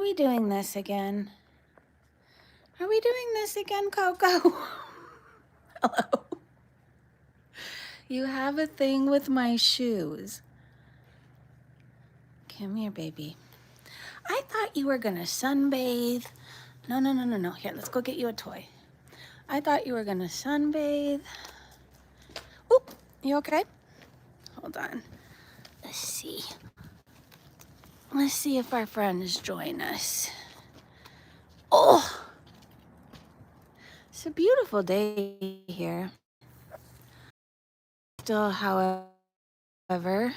Are we doing this again? Are we doing this again, Coco? Hello. You have a thing with my shoes. Come here, baby. I thought you were gonna sunbathe. No. Here, let's go get you a toy. I thought you were gonna sunbathe. Oop, you okay? Hold on. Let's see. Let's see if our friends join us. Oh, it's a beautiful day here. Still, however,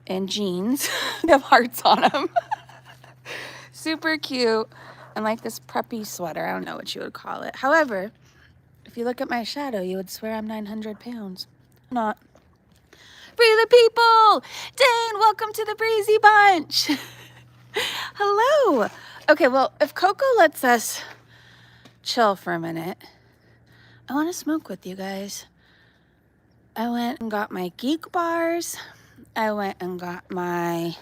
in jeans. They have hearts on them. Super cute. And like this preppy sweater. I don't know what you would call it. However, if you look at my shadow, you would swear I'm 900 pounds. I'm not. Free the people! Dane, welcome to the Breezy Bunch. Hello. Okay, well, if Coco lets us chill for a minute, I want to smoke with you guys. I went and got my Geek Bars. I went and got my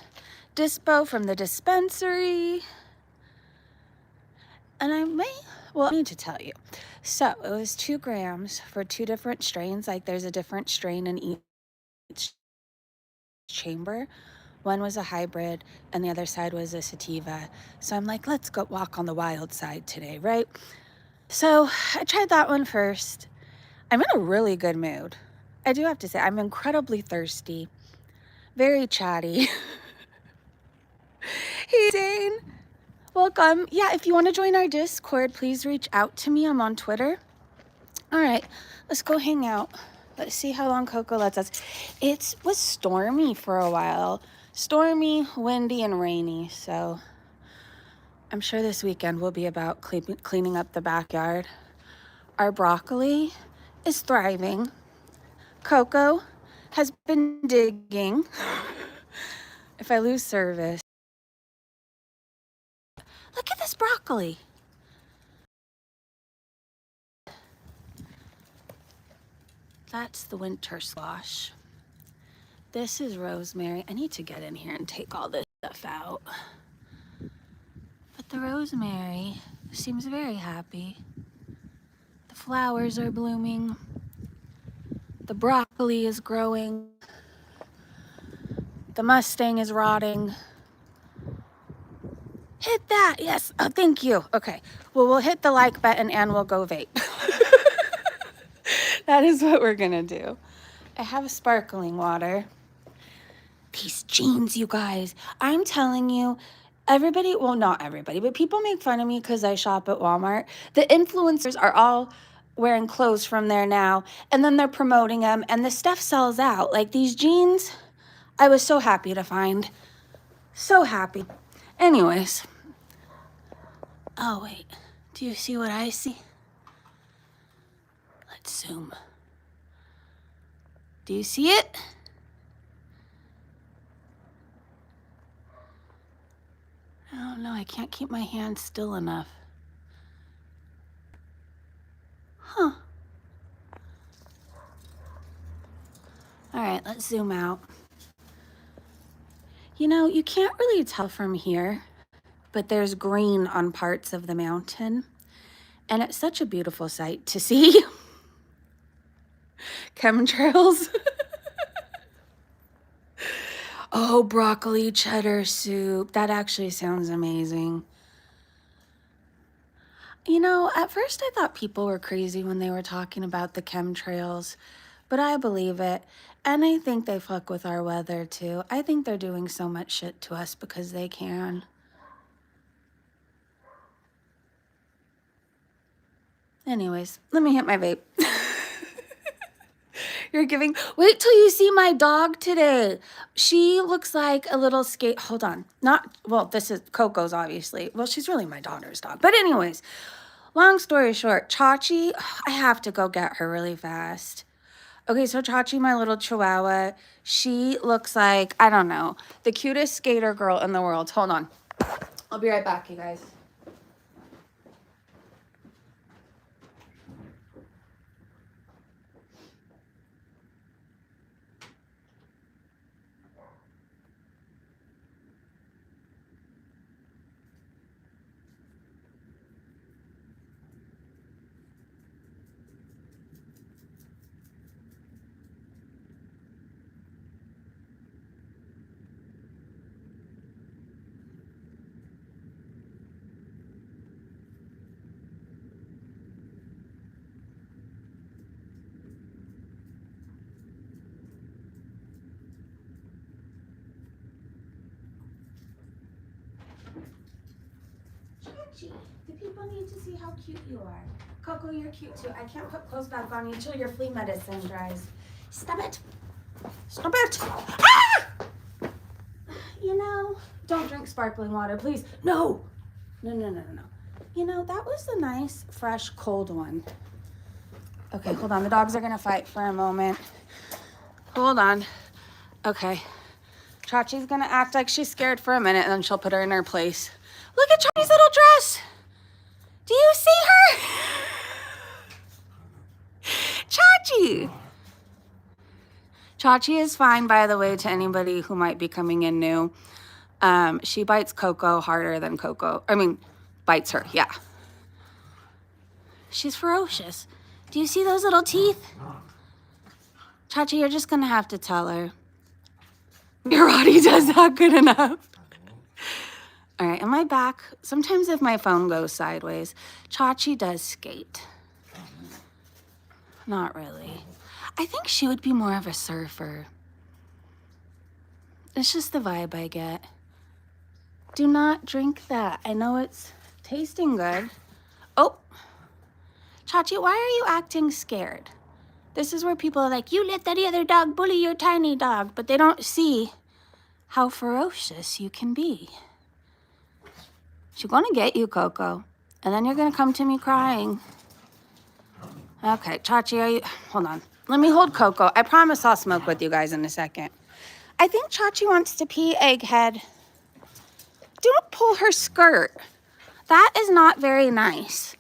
Dispo from the dispensary. And I need to tell you. So it was 2 grams for 2 different strains. Like there's a different strain in each chamber. One was a hybrid and the other side was a sativa. So I'm like, let's go walk on the wild side today, right? So I tried that one first. I'm in a really good mood. I do have to say, I'm incredibly thirsty, very chatty. Hey, Dane. Welcome. Yeah, if you want to join our Discord, please reach out to me. I'm on Twitter. All right, let's go hang out. Let's see how long Coco lets us. It was stormy for a while. Stormy, windy, and rainy. So I'm sure this weekend will be about cleaning up the backyard. Our broccoli is thriving. Coco has been digging. If I lose service. Look at this broccoli. That's the winter squash. This is rosemary. I need to get in here and take all this stuff out. But the rosemary seems very happy. The flowers are blooming. The broccoli is growing. The Mustang is rotting. Hit that, yes, oh, thank you. Okay, well, we'll hit the like button and we'll go vape. That is what we're gonna do. I have sparkling water. These jeans, you guys, I'm telling you, everybody, well, not everybody, but people make fun of me because I shop at Walmart. The influencers are all wearing clothes from there now, and then they're promoting them, and the stuff sells out. Like these jeans, I was so happy to find. So happy. Anyways. Oh, wait. Do you see what I see? Let's zoom. Do you see it? I don't know. I can't keep my hand still enough. Huh. All right, let's zoom out. You know, you can't really tell from here, but there's green on parts of the mountain. And it's such a beautiful sight to see. Chemtrails. Oh, broccoli cheddar soup. That actually sounds amazing. You know, at first I thought people were crazy when they were talking about the chemtrails, but I believe it. And I think they fuck with our weather too. I think they're doing so much shit to us because they can. Anyways, let me hit my vape. You're giving, wait till you see my dog today. She looks like a little hold on. Not, well, this is Coco's obviously. Well, she's really my daughter's dog. But anyways, long story short, Chachi, I have to go get her really fast. Okay, so Chachi, my little chihuahua, she looks like, I don't know, the cutest skater girl in the world. Hold on. I'll be right back, you guys. Chachi, the people need to see how cute you are. Coco, you're cute too. I can't put clothes back on you until your flea medicine dries. Stop it. Stop it. Ah! You know, don't drink sparkling water, please. No. No. You know, that was a nice, fresh, cold one. Okay, hold on. The dogs are going to fight for a moment. Hold on. Okay. Chachi's going to act like she's scared for a minute, and then she'll put her in her place. Look at Chachi's little dress. Do you see her? Chachi. Chachi is fine, by the way, to anybody who might be coming in new. She bites Coco harder than Coco. Bites her, yeah. She's ferocious. Do you see those little teeth? Chachi, you're just gonna have to tell her. Your Roddy does not good enough. All right, am I back? Sometimes if my phone goes sideways, Chachi does skate. Not really. I think she would be more of a surfer. It's just the vibe I get. Do not drink that. I know it's tasting good. Oh, Chachi, why are you acting scared? This is where people are like, you let that other dog bully your tiny dog, but they don't see how ferocious you can be. She's gonna get you, Coco, and then you're gonna come to me crying. Okay, Chachi, hold on. Let me hold Coco. I promise I'll smoke with you guys in a second. I think Chachi wants to pee, Egghead. Don't pull her skirt. That is not very nice.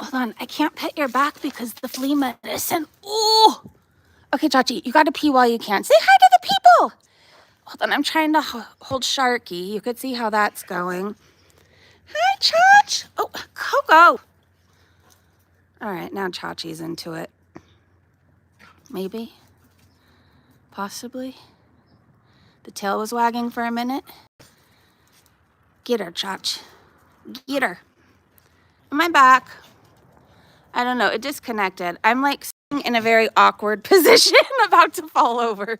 Hold on, I can't pet your back because the flea medicine. Ooh. Okay, Chachi, you gotta pee while you can. Say hi to the people. Hold on, I'm trying to hold Sharky. You could see how that's going. Hi, Chach. Oh, Coco. All right, now Chachi's into it. Maybe. Possibly. The tail was wagging for a minute. Get her, Chach. Get her. Am I back? I don't know. It disconnected. I'm like sitting in a very awkward position, about to fall over.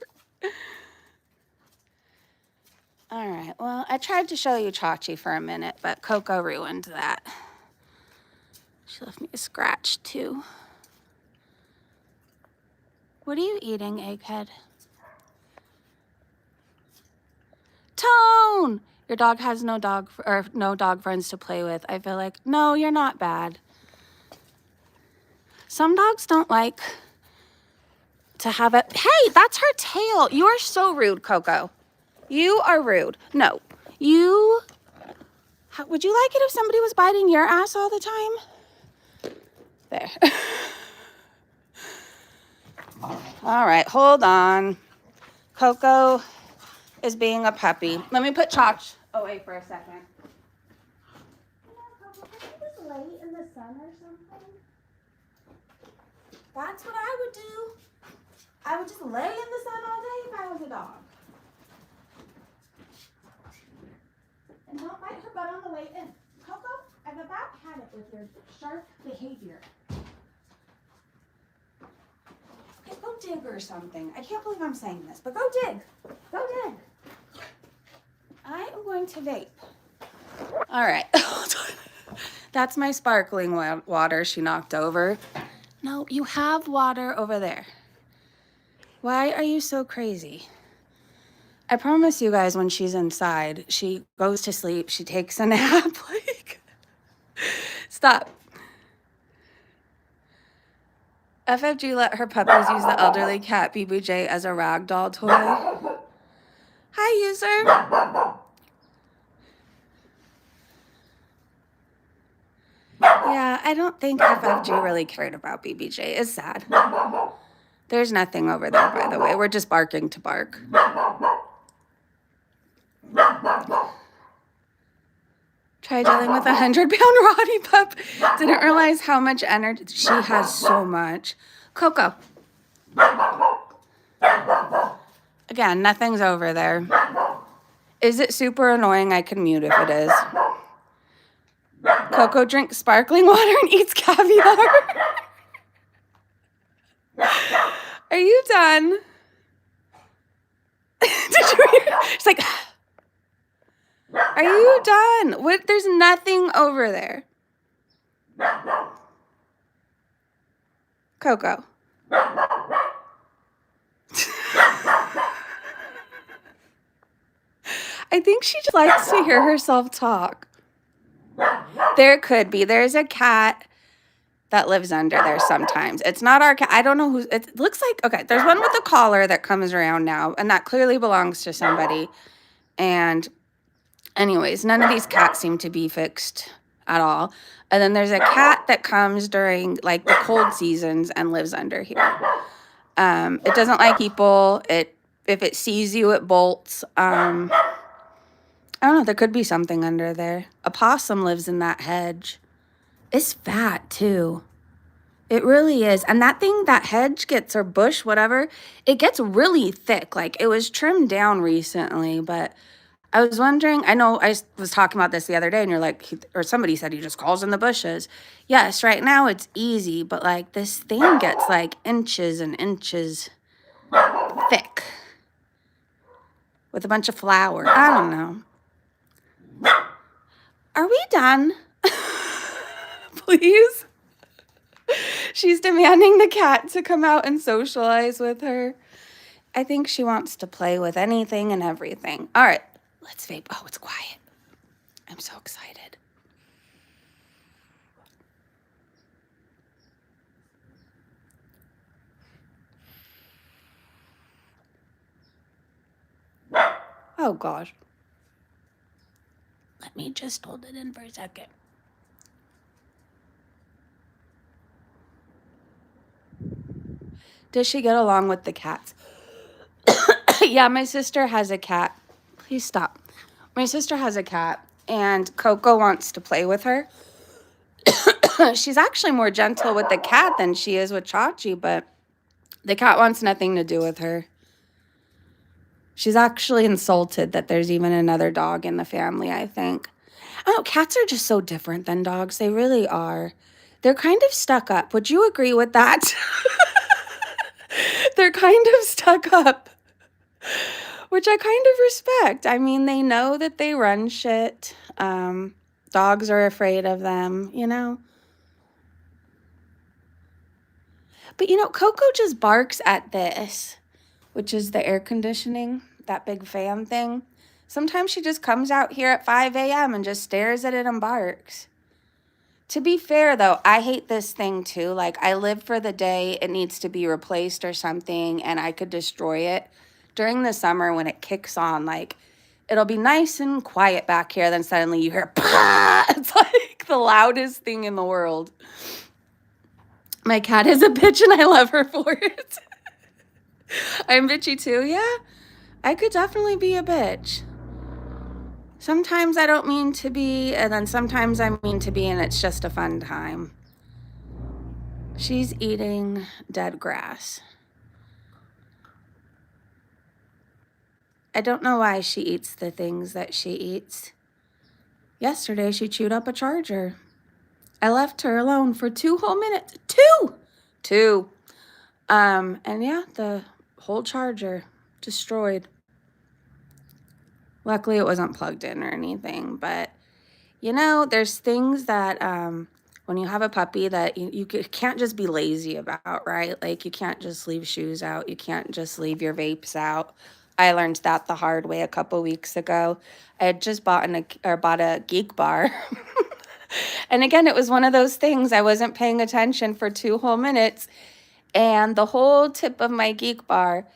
All right. Well, I tried to show you Chachi for a minute, but Coco ruined that. She left me a scratch, too. What are you eating, Egghead? Tone! Your dog has no dog friends to play with. I feel like, no, you're not bad. Some dogs don't like to have it. Hey, that's her tail. You are so rude, Coco. You are rude. No, you. Would you like it if somebody was biting your ass all the time? There. All right, hold on. Coco is being a puppy. Let me put Chach away for a second. You know, Coco, can you just lay in the sun or something? That's what I would do. I would just lay in the sun all day if I was a dog. And don't bite her butt on the way in. Coco, I've about had it with your sharp behavior. Okay, go dig or something. I can't believe I'm saying this, but go dig. Go dig. I am going to vape. All right. That's my sparkling water she knocked over. No, you have water over there. Why are you so crazy? I promise you guys, when she's inside, she goes to sleep, she takes a nap. Like, stop. FFG let her puppies use the elderly cat BBJ as a rag doll toy. Hi, user. Yeah, I don't think FFG really cared about BBJ. It's sad. There's nothing over there, by the way. We're just barking to bark. Try dealing with a 100-pound Roddy pup. Didn't realize how much energy. She has so much. Coco. Again, nothing's over there. Is it super annoying? I can mute if it is. Coco drinks sparkling water and eats caviar. Are you done? Did you hear? She's like, all Are you done? What? There's nothing over there. Coco. I think she just likes to hear herself talk. There could be. There's a cat that lives under there sometimes. It's not our cat. I don't know who. It looks like, okay, there's one with a collar that comes around now, and that clearly belongs to somebody. And anyways, none of these cats seem to be fixed at all. And then there's a cat that comes during like the cold seasons and lives under here. It doesn't like people. If it sees you, it bolts. I don't know. There could be something under there. A possum lives in that hedge. It's fat too. It really is. And that thing, that hedge gets, or bush, whatever, it gets really thick. Like it was trimmed down recently, but I was wondering, I know I was talking about this the other day and you're like, or somebody said he just calls in the bushes. Yes, right now it's easy, but like this thing gets like inches and inches thick with a bunch of flour. I don't know. Are we done? Please? She's demanding the cat to come out and socialize with her. I think she wants to play with anything and everything. All right, let's vape. Oh, it's quiet. I'm so excited. Oh, gosh. Let me just hold it in for a second. Does she get along with the cats? Yeah, my sister has a cat. Please stop. My sister has a cat, and Coco wants to play with her. She's actually more gentle with the cat than she is with Chachi, but the cat wants nothing to do with her. She's actually insulted that there's even another dog in the family, I think. I don't know, cats are just so different than dogs. They really are. They're kind of stuck up. Would you agree with that? They're kind of stuck up, which I kind of respect. I mean, they know that they run shit. Dogs are afraid of them, you know? But, you know, Coco just barks at this, which is the air conditioning, that big fan thing. Sometimes she just comes out here at 5 a.m. and just stares at it and barks. To be fair, though, I hate this thing too. Like, I live for the day it needs to be replaced or something, and I could destroy it. During the summer when it kicks on, like, it'll be nice and quiet back here, then suddenly you hear, "Pah!" It's like the loudest thing in the world. My cat is a bitch, and I love her for it. I'm bitchy too, yeah? I could definitely be a bitch. Sometimes I don't mean to be, and then sometimes I mean to be, and it's just a fun time. She's eating dead grass. I don't know why she eats the things that she eats. Yesterday, she chewed up a charger. I left her alone for 2 whole minutes. Two. And yeah, the whole charger destroyed. Luckily, it wasn't plugged in or anything, but you know, there's things that when you have a puppy that you can't just be lazy about, right? Like you can't just leave shoes out. You can't just leave your vapes out. I learned that the hard way a couple weeks ago. I had just bought a geek bar. And again, it was one of those things I wasn't paying attention for 2 whole minutes. And the whole tip of my geek bar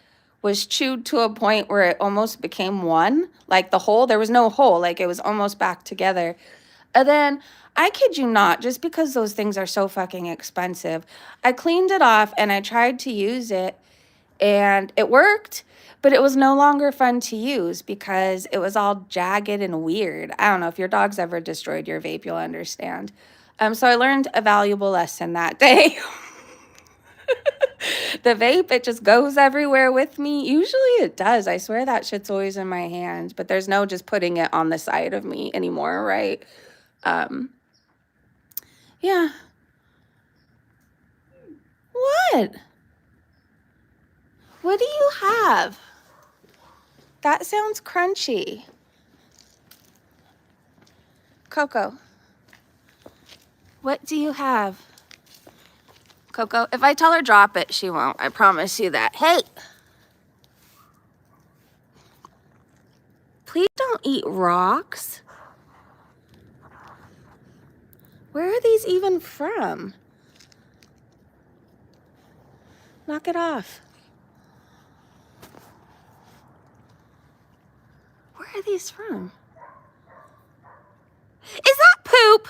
was chewed to a point where it almost became one. Like the hole, there was no hole. Like it was almost back together. And then, I kid you not, just because those things are so fucking expensive, I cleaned it off and I tried to use it and it worked, but it was no longer fun to use because it was all jagged and weird. I don't know if your dog's ever destroyed your vape, you'll understand. So I learned a valuable lesson that day. The vape, it just goes everywhere with me. Usually it does. I swear that shit's always in my hand, but there's no just putting it on the side of me anymore, right? Yeah. What? What do you have? That sounds crunchy. Coco, what do you have? Coco, if I tell her drop it, she won't. I promise you that. Hey! Please don't eat rocks. Where are these even from? Knock it off. Where are these from? Is that poop?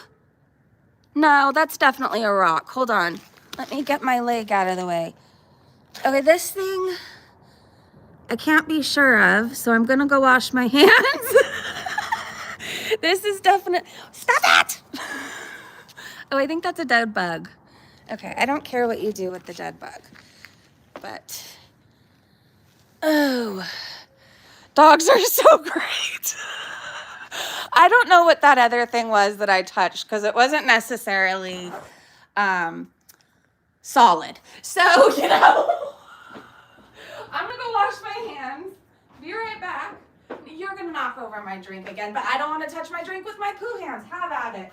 No, that's definitely a rock. Hold on. Let me get my leg out of the way. Okay, this thing I can't be sure of, so I'm gonna go wash my hands. This is definite. Stop it! Oh, I think that's a dead bug. Okay, I don't care what you do with the dead bug. But, oh, dogs are so great. I don't know what that other thing was that I touched because it wasn't necessarily solid. So, you know, I'm gonna go wash my hands. Be right back. You're gonna knock over my drink again, but I don't want to touch my drink with my poo hands. Have at it.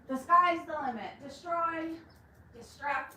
The sky's the limit. Destroy, destruct.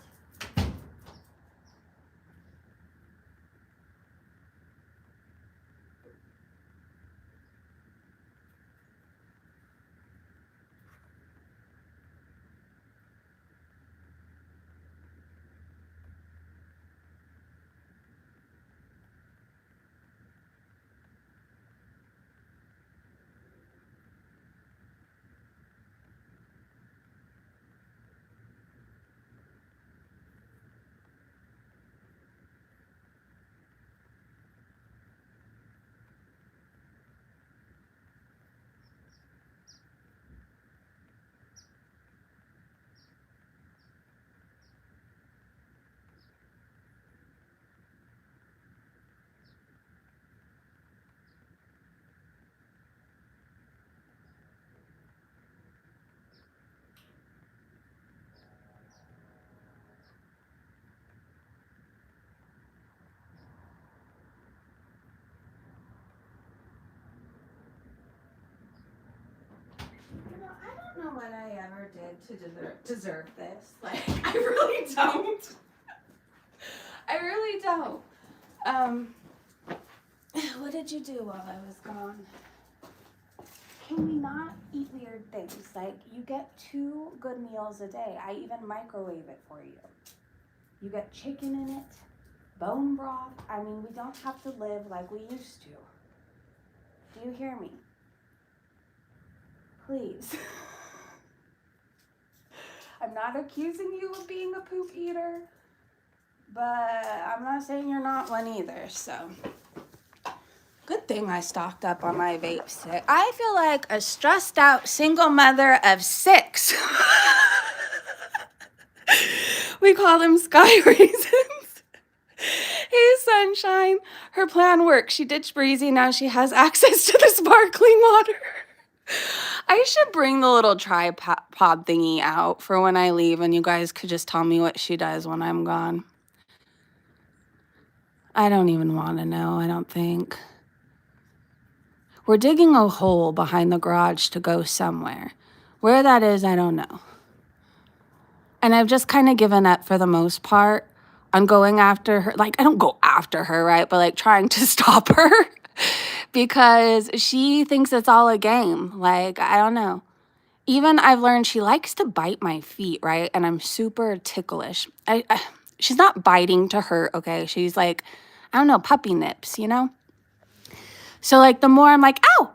I don't know what I ever did to deserve this. Like, I really don't. I really don't. What did you do while I was gone? Can we not eat weird things? Like, you get 2 good meals a day. I even microwave it for you. You get chicken in it, bone broth. I mean, we don't have to live like we used to. Do you hear me? Please. I'm not accusing you of being a poop eater, but I'm not saying you're not one either, so. Good thing I stocked up on my vape stick. I feel like a stressed out single mother of 6. We call them sky raisins. Hey, sunshine. Her plan worked. She ditched Breezy. Now she has access to the sparkling water. I should bring the little tripod thingy out for when I leave and you guys could just tell me what she does when I'm gone. I don't even want to know, I don't think. We're digging a hole behind the garage to go somewhere. Where that is, I don't know. And I've just kind of given up for the most part on going after her. Like, I don't go after her, right? But like trying to stop her because she thinks it's all a game. Like, I don't know. Even I've learned she likes to bite my feet, right? And I'm super ticklish. She's not biting to hurt, okay? She's like, I don't know, puppy nips, you know? So, like, the more I'm like, ow,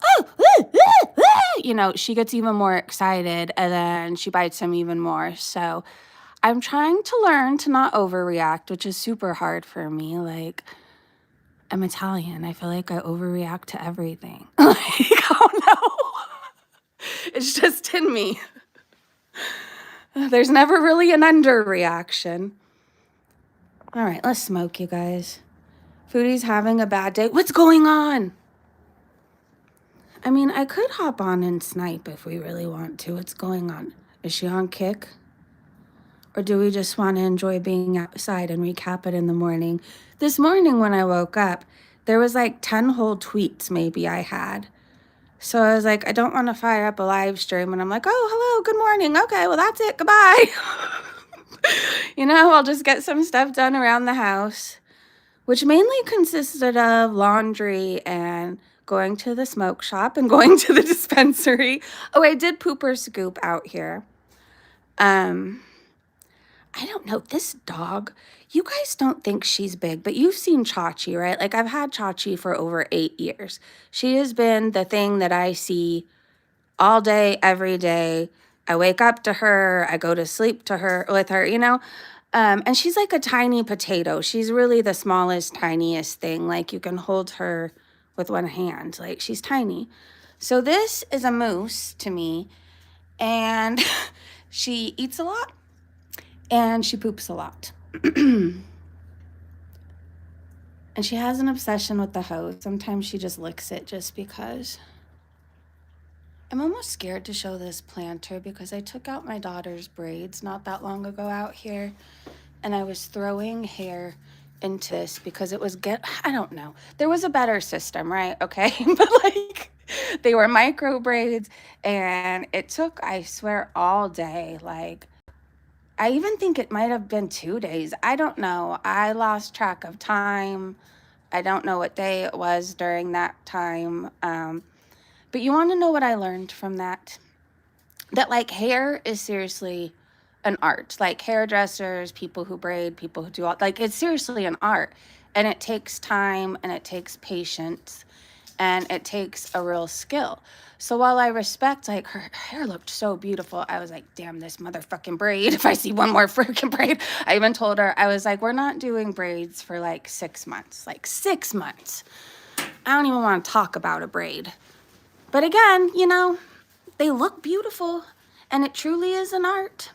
you know, she gets even more excited and then she bites him even more. So, I'm trying to learn to not overreact, which is super hard for me. Like, I'm Italian. I feel like I overreact to everything. Like, oh no. It's just in me. There's never really an underreaction. All right, let's smoke, you guys. Foodie's having a bad day. What's going on? I mean, I could hop on and snipe if we really want to. What's going on? Is she on kick? Or do we just want to enjoy being outside and recap it in the morning? This morning when I woke up, there was like 10 whole tweets maybe I had So I was like, I don't want to fire up a live stream. And I'm like, oh, hello, good morning. Okay, well, that's it. Goodbye. I'll just get some stuff done around the house, which mainly consisted of laundry and going to the smoke shop and going to the dispensary. Oh, I did pooper scoop out here. I don't know. This dog, you guys don't think she's big, but you've seen Chachi, right? Like, I've had Chachi for over 8 years. She has been the thing that I see all day, every day. I wake up to her, I go to sleep to her with her, and she's like a tiny potato. She's really the smallest, tiniest thing. Like, you can hold her with one hand. Like, she's tiny. So this is a moose to me, and she eats a lot and she poops a lot. And she has an obsession with the hose. Sometimes she just licks it just because. I'm almost scared to show this planter because I took out my daughter's braids not that long ago out here, and I was throwing hair into this because it was I don't know. There was a better system, right? Okay. But like, they were micro braids, and it took, I swear, all day. Like, I even think it might have been 2 days. I don't know. I lost track of time. I don't know what day it was during that time. But you want to know what I learned from that? That, like, hair is seriously an art. Like, hairdressers, people who braid, people who do all, like, it's seriously an art. And it takes time and it takes patience and it takes a real skill. So while I respect, like, her hair looked so beautiful, I was like, damn this motherfucking braid. If I see one more freaking braid, I even told her, I was like, we're not doing braids for like 6 months. Like, 6 months. I don't even want to talk about a braid. But again, they look beautiful, and it truly is an art.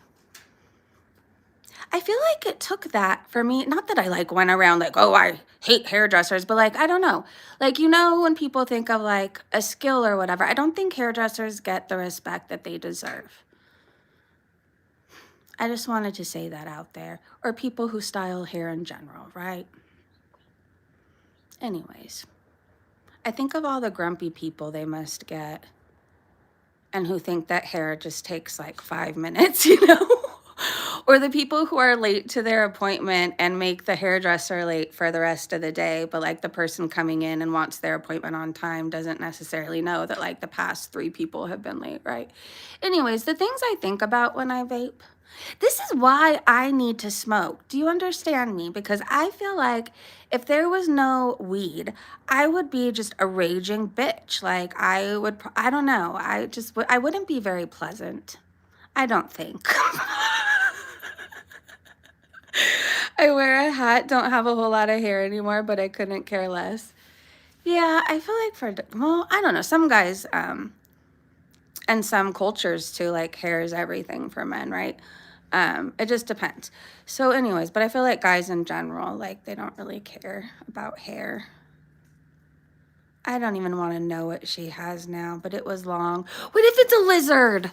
I feel like it took that for me. Not that I like went around like, oh, I hate hairdressers, but like, I don't know. Like, when people think of like a skill or whatever, I don't think hairdressers get the respect that they deserve. I just wanted to say that out there. Or people who style hair in general, right? Anyways, I think of all the grumpy people they must get and who think that hair just takes like 5 minutes, Or the people who are late to their appointment and make the hairdresser late for the rest of the day, but like the person coming in and wants their appointment on time doesn't necessarily know that like the past 3 people have been late, right? Anyways, the things I think about when I vape, this is why I need to smoke. Do you understand me? Because I feel like if there was no weed, I would be just a raging bitch. Like, I don't know. I wouldn't be very pleasant. I don't think. I wear a hat, don't have a whole lot of hair anymore, but I couldn't care less. Yeah, I feel like I don't know, some guys, and some cultures too, like, hair is everything for men, right? It just depends. So anyways, but I feel like guys in general, like, they don't really care about hair. I don't even want to know what she has now, but it was long. What if it's a lizard?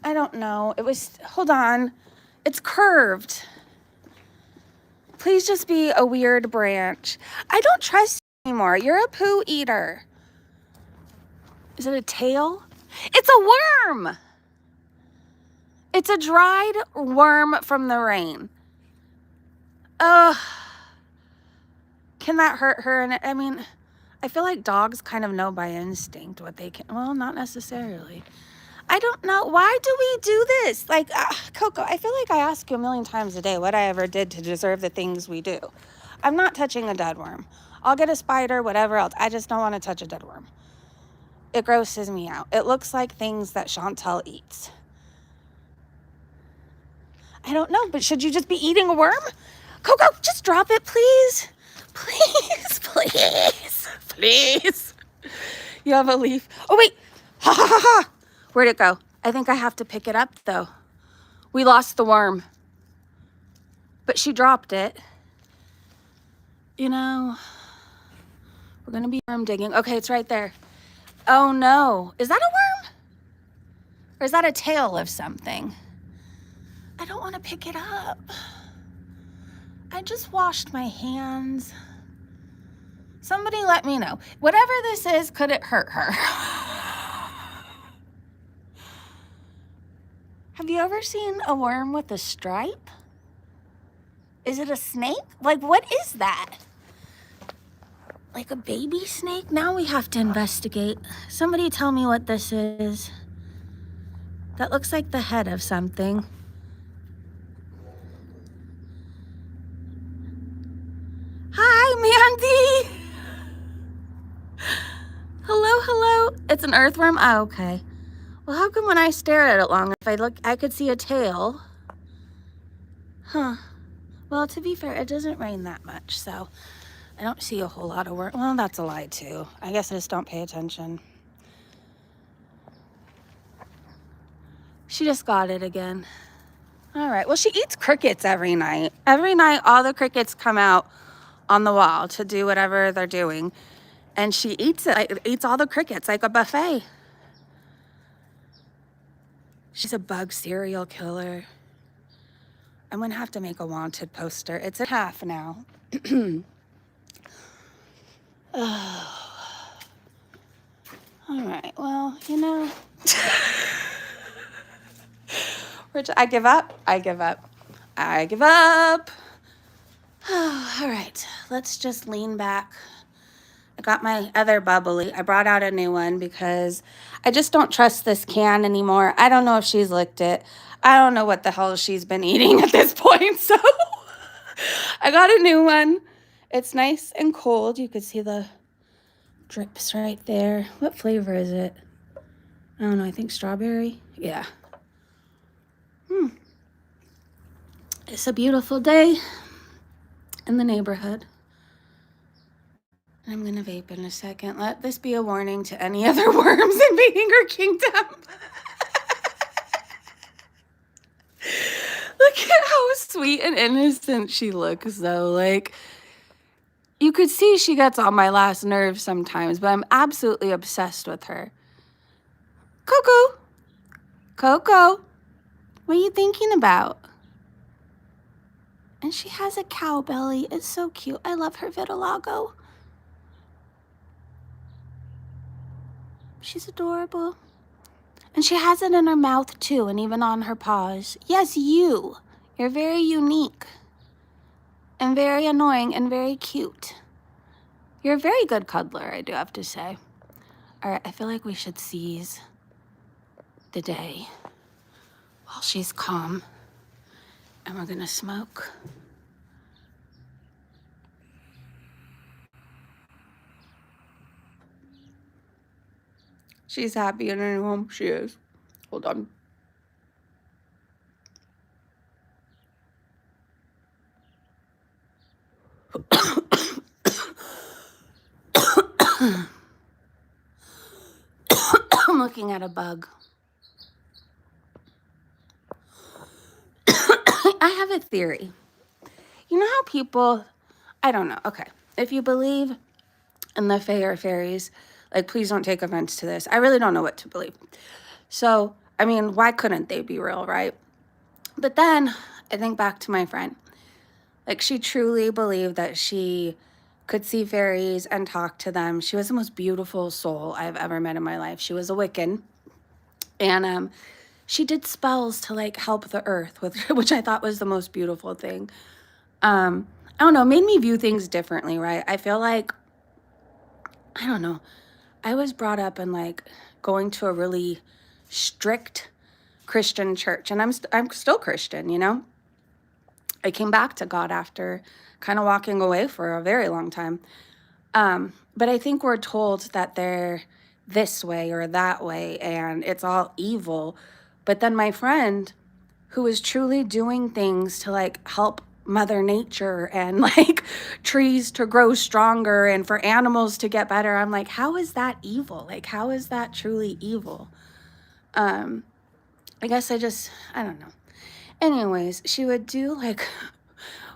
I don't know. Hold on. It's curved. Please just be a weird branch. I don't trust you anymore. You're a poo eater. Is it a tail? It's a worm. It's a dried worm from the rain. Ugh. Can that hurt her? And I mean, I feel like dogs kind of know by instinct what they can. Well, not necessarily. I don't know. Why do we do this? Like, Coco, I feel like I ask you a million times a day what I ever did to deserve the things we do. I'm not touching a dead worm. I'll get a spider, whatever else. I just don't want to touch a dead worm. It grosses me out. It looks like things that Chantel eats. I don't know, but should you just be eating a worm? Coco, just drop it, please. Please, please, please. You have a leaf. Oh, wait. Ha, ha, ha, ha. Where'd it go? I think I have to pick it up, though. We lost the worm. But she dropped it. We're going to be worm digging. Okay, it's right there. Oh, no. Is that a worm? Or is that a tail of something? I don't want to pick it up. I just washed my hands. Somebody let me know. Whatever this is, could it hurt her? Have you ever seen a worm with a stripe? Is it a snake? Like, what is that? Like a baby snake? Now we have to investigate. Somebody tell me what this is. That looks like the head of something. Hi, Mandy! Hello, hello. It's an earthworm? Oh, okay. Well, how come when I stare at it long, if I look, I could see a tail? Huh. Well, to be fair, it doesn't rain that much, so I don't see a whole lot of work. Well, that's a lie, too. I guess I just don't pay attention. She just got it again. All right. Well, she eats crickets every night. Every night, all the crickets come out on the wall to do whatever they're doing. And she eats it, eats all the crickets like a buffet. She's a bug serial killer. I'm going to have to make a wanted poster. It's at half now. Oh. All right. Well, you know. I give up. I give up. I give up. Oh, all right. Let's just lean back. I got my other bubbly. I brought out a new one because I just don't trust this can anymore. I don't know if she's licked it. I don't know what the hell she's been eating at this point. So I got a new one. It's nice and cold. You could see the drips right there. What flavor is it? I don't know. I think strawberry. Yeah. It's a beautiful day in the neighborhood. I'm going to vape in a second. Let this be a warning to any other worms invading her kingdom. Look at how sweet and innocent she looks, though. Like, you could see she gets on my last nerve sometimes, but I'm absolutely obsessed with her. Coco! Coco! What are you thinking about? And she has a cow belly. It's so cute. I love her vitiligo. She's adorable. And she has it in her mouth too, and even on her paws. Yes, you. You're very unique. And very annoying and very cute. You're a very good cuddler, I do have to say. All right, I feel like we should seize the day while she's calm. And we're gonna smoke. She's happy in her new home. She is. Hold on. I'm looking at a bug. I have a theory. You know how people, I don't know. Okay. If you believe in the fae or fairies, like, please don't take offense to this. I really don't know what to believe. So, I mean, why couldn't they be real, right? But then I think back to my friend. Like, she truly believed that she could see fairies and talk to them. She was the most beautiful soul I've ever met in my life. She was a Wiccan. And she did spells to, like, help the earth, with which I thought was the most beautiful thing. I don't know, made me view things differently, right? I feel like, I don't know, I was brought up in, like, going to a really strict Christian church, and I'm still Christian, you know? I came back to God after kind of walking away for a very long time. But I think we're told that they're this way or that way, and it's all evil. But then my friend, who was truly doing things to, like, help Mother Nature and, like, trees to grow stronger and for animals to get better, I'm like, how is that evil? Like, how is that truly evil? I guess I don't know. Anyways, she would do, like,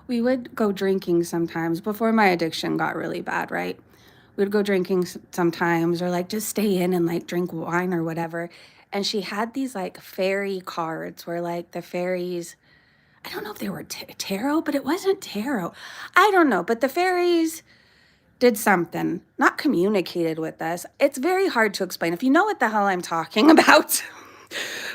we would go drinking sometimes before my addiction got really bad, right? We'd go drinking sometimes, or, like, just stay in and, like, drink wine or whatever. And she had these, like, fairy cards where, like, the fairies, I don't know if they were tarot, but it wasn't tarot. I don't know. But the fairies did something, not communicated with us. It's very hard to explain. If you know what the hell I'm talking about,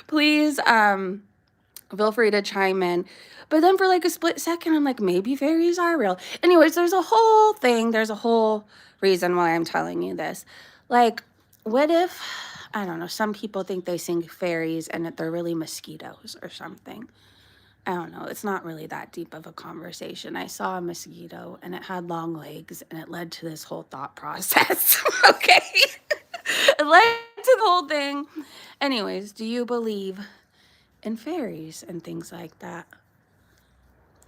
please feel free to chime in. But then for like a split second, I'm like, maybe fairies are real. Anyways, there's a whole thing. There's a whole reason why I'm telling you this. Like, what if, I don't know, some people think they sing fairies and that they're really mosquitoes or something. I don't know. It's not really that deep of a conversation. I saw a mosquito and it had long legs and it led to this whole thought process. Okay. It led to the whole thing. Anyways, do you believe in fairies and things like that?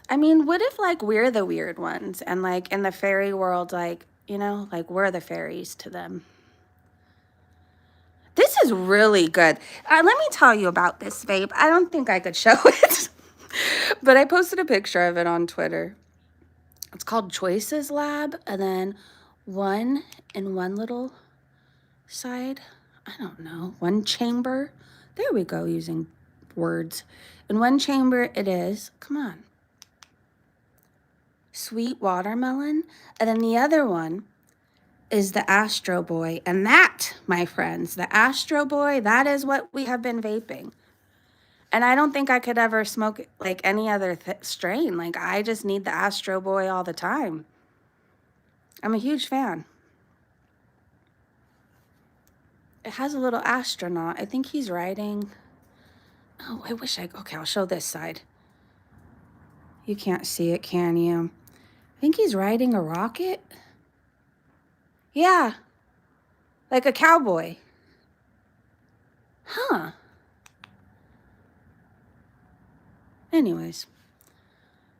I mean, what if like we're the weird ones and like in the fairy world, like, you know, like we're the fairies to them? This is really good. Let me tell you about this vape. I don't think I could show it, but I posted a picture of it on Twitter. It's called Choices Lab, and then one in one little side, I don't know, one chamber. There we go, using words. In one chamber it is, come on, sweet watermelon, and then the other one is the Astro Boy. And that, my friends, the Astro Boy, that is what we have been vaping. And I don't think I could ever smoke like any other strain. Like, I just need the Astro Boy all the time. I'm a huge fan. It has a little astronaut. I think he's riding. Oh, I wish okay, I'll show this side. You can't see it, can you? I think he's riding a rocket. Yeah, like a cowboy. Huh. Anyways,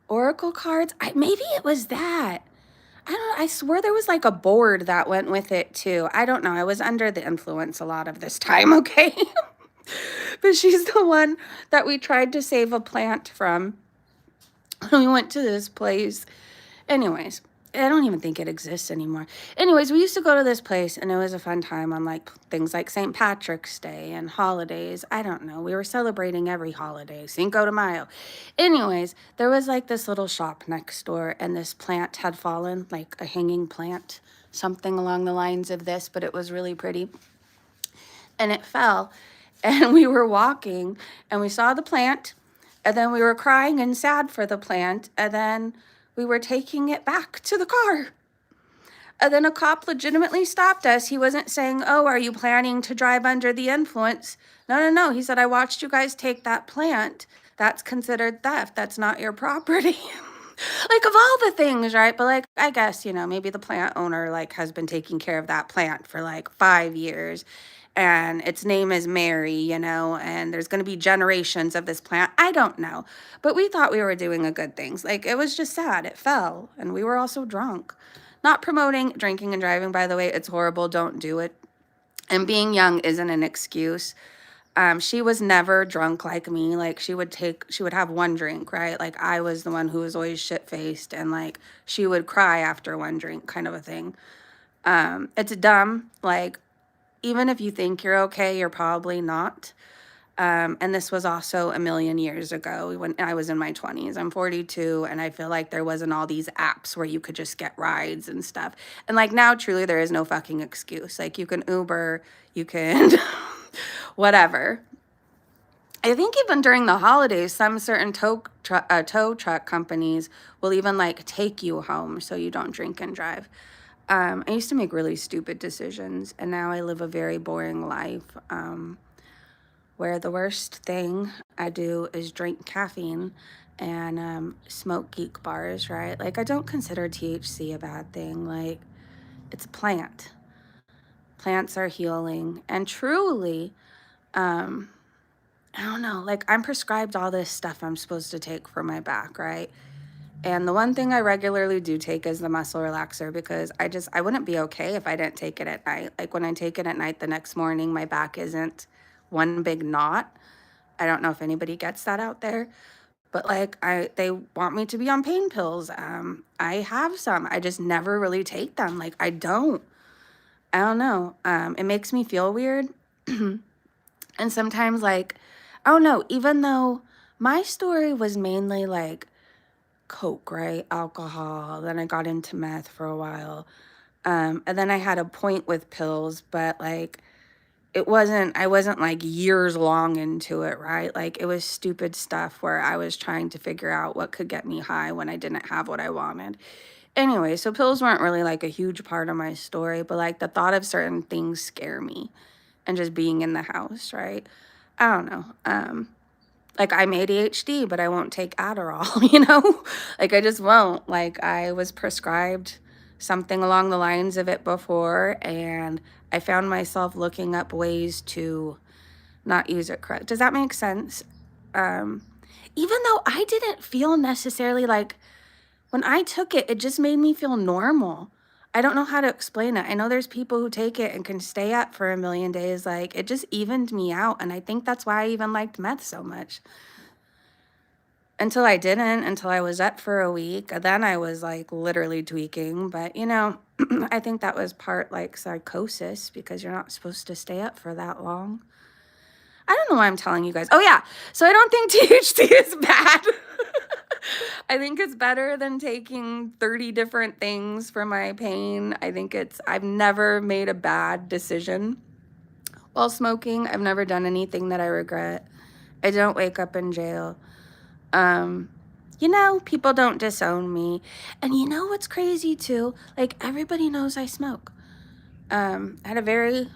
oracle cards. Maybe it was that. I don't know. I swear there was like a board that went with it too. I don't know. I was under the influence a lot of this time, okay? But she's the one that we tried to save a plant from. We went to this place. Anyways, I don't even think it exists anymore. Anyways, we used to go to this place and it was a fun time on like things like St. Patrick's Day and holidays. I don't know. We were celebrating every holiday, Cinco de Mayo. Anyways, there was like this little shop next door and this plant had fallen, like a hanging plant, something along the lines of this, but it was really pretty. And it fell and we were walking and we saw the plant and then we were crying and sad for the plant and then we were taking it back to the car. And then a cop legitimately stopped us. He wasn't saying, oh, are you planning to drive under the influence? No. He said, I watched you guys take that plant. That's considered theft. That's not your property. Like, of all the things, right? But like, I guess, you know, maybe the plant owner like has been taking care of that plant for like 5 years and its name is Mary, you know, and there's going to be generations of this plant. I don't know. But we thought we were doing a good things. Like, it was just sad. It fell and we were also drunk. Not promoting drinking and driving, by the way. It's horrible. Don't do it. And being young isn't an excuse. She was never drunk like me. Like, she would have one drink, right? Like, I was the one who was always shit-faced and like she would cry after one drink, kind of a thing. It's dumb. Like, even if you think you're okay, you're probably not. And this was also a million years ago when I was in my 20s. I'm 42, and I feel like there wasn't all these apps where you could just get rides and stuff. And like now, truly, there is no fucking excuse. Like, you can Uber, you can whatever. I think even during the holidays, some certain tow truck companies will even like take you home so you don't drink and drive. I used to make really stupid decisions, and now I live a very boring life. Where the worst thing I do is drink caffeine and smoke geek bars, right? Like, I don't consider THC a bad thing. Like, it's a plant. Plants are healing. And truly, I don't know, like, I'm prescribed all this stuff I'm supposed to take for my back, right? And the one thing I regularly do take is the muscle relaxer because I wouldn't be okay if I didn't take it at night. Like, when I take it at night, the next morning, my back isn't one big knot. I don't know if anybody gets that out there, but like they want me to be on pain pills. I have some. I just never really take them. Like, I don't know. It makes me feel weird. And sometimes, like, I don't know, even though my story was mainly like coke, right? Alcohol. Then I got into meth for a while. And then I had a point with pills, but like I wasn't like years long into it, right? Like it was stupid stuff where I was trying to figure out what could get me high when I didn't have what I wanted. Anyway, so pills weren't really like a huge part of my story, but like the thought of certain things scare me and just being in the house, right? I don't know. Like I'm ADHD, but I won't take Adderall, you know? Like I just won't. Like I was prescribed something along the lines of it before, and I found myself looking up ways to not use it correct. Does that make sense? Um, Even though I didn't feel necessarily like when I took it, it just made me feel normal. I don't know how to explain it. I know there's people who take it and can stay up for a million days. Like it just evened me out. And I think that's why I even liked meth so much. Until I didn't, until I was up for a week. Then I was like literally tweaking. But you know, I think that was part like psychosis because you're not supposed to stay up for that long. I don't know why I'm telling you guys. Oh yeah. So I don't think THC is bad. I think it's better than taking 30 different things for my pain. I've never made a bad decision while smoking. I've never done anything that I regret. I don't wake up in jail. You know, people don't disown me. And you know what's crazy too? Like everybody knows I smoke. I had a very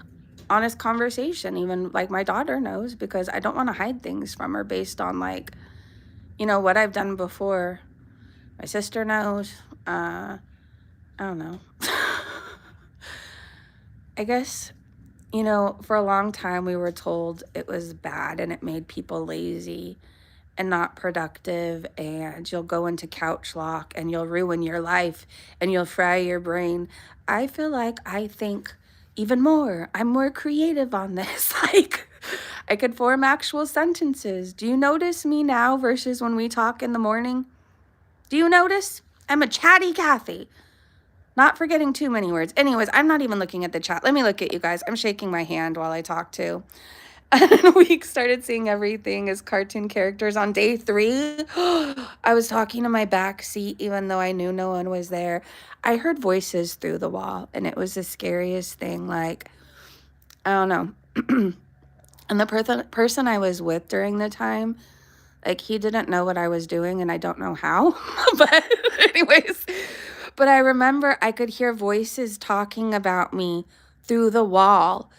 honest conversation. Even like my daughter knows because I don't want to hide things from her based on like, you know, what I've done before. My sister knows. I don't know. I guess, you know, for a long time we were told it was bad and it made people lazy and not productive, and you'll go into couch lock and you'll ruin your life and you'll fry your brain. I feel like I think even more. I'm more creative on this. Like I could form actual sentences. Do you notice me now versus when we talk in the morning? Do you notice? I'm a chatty Kathy. Not forgetting too many words. Anyways, I'm not even looking at the chat. Let me look at you guys. I'm shaking my hand while I talk too. And we started seeing everything as cartoon characters on day 3. I was talking to my back seat even though I knew no one was there. I heard voices through the wall and it was the scariest thing. Like, I don't know. And the person I was with during the time, like he didn't know what I was doing and I don't know how. But anyways, but I remember I could hear voices talking about me through the wall.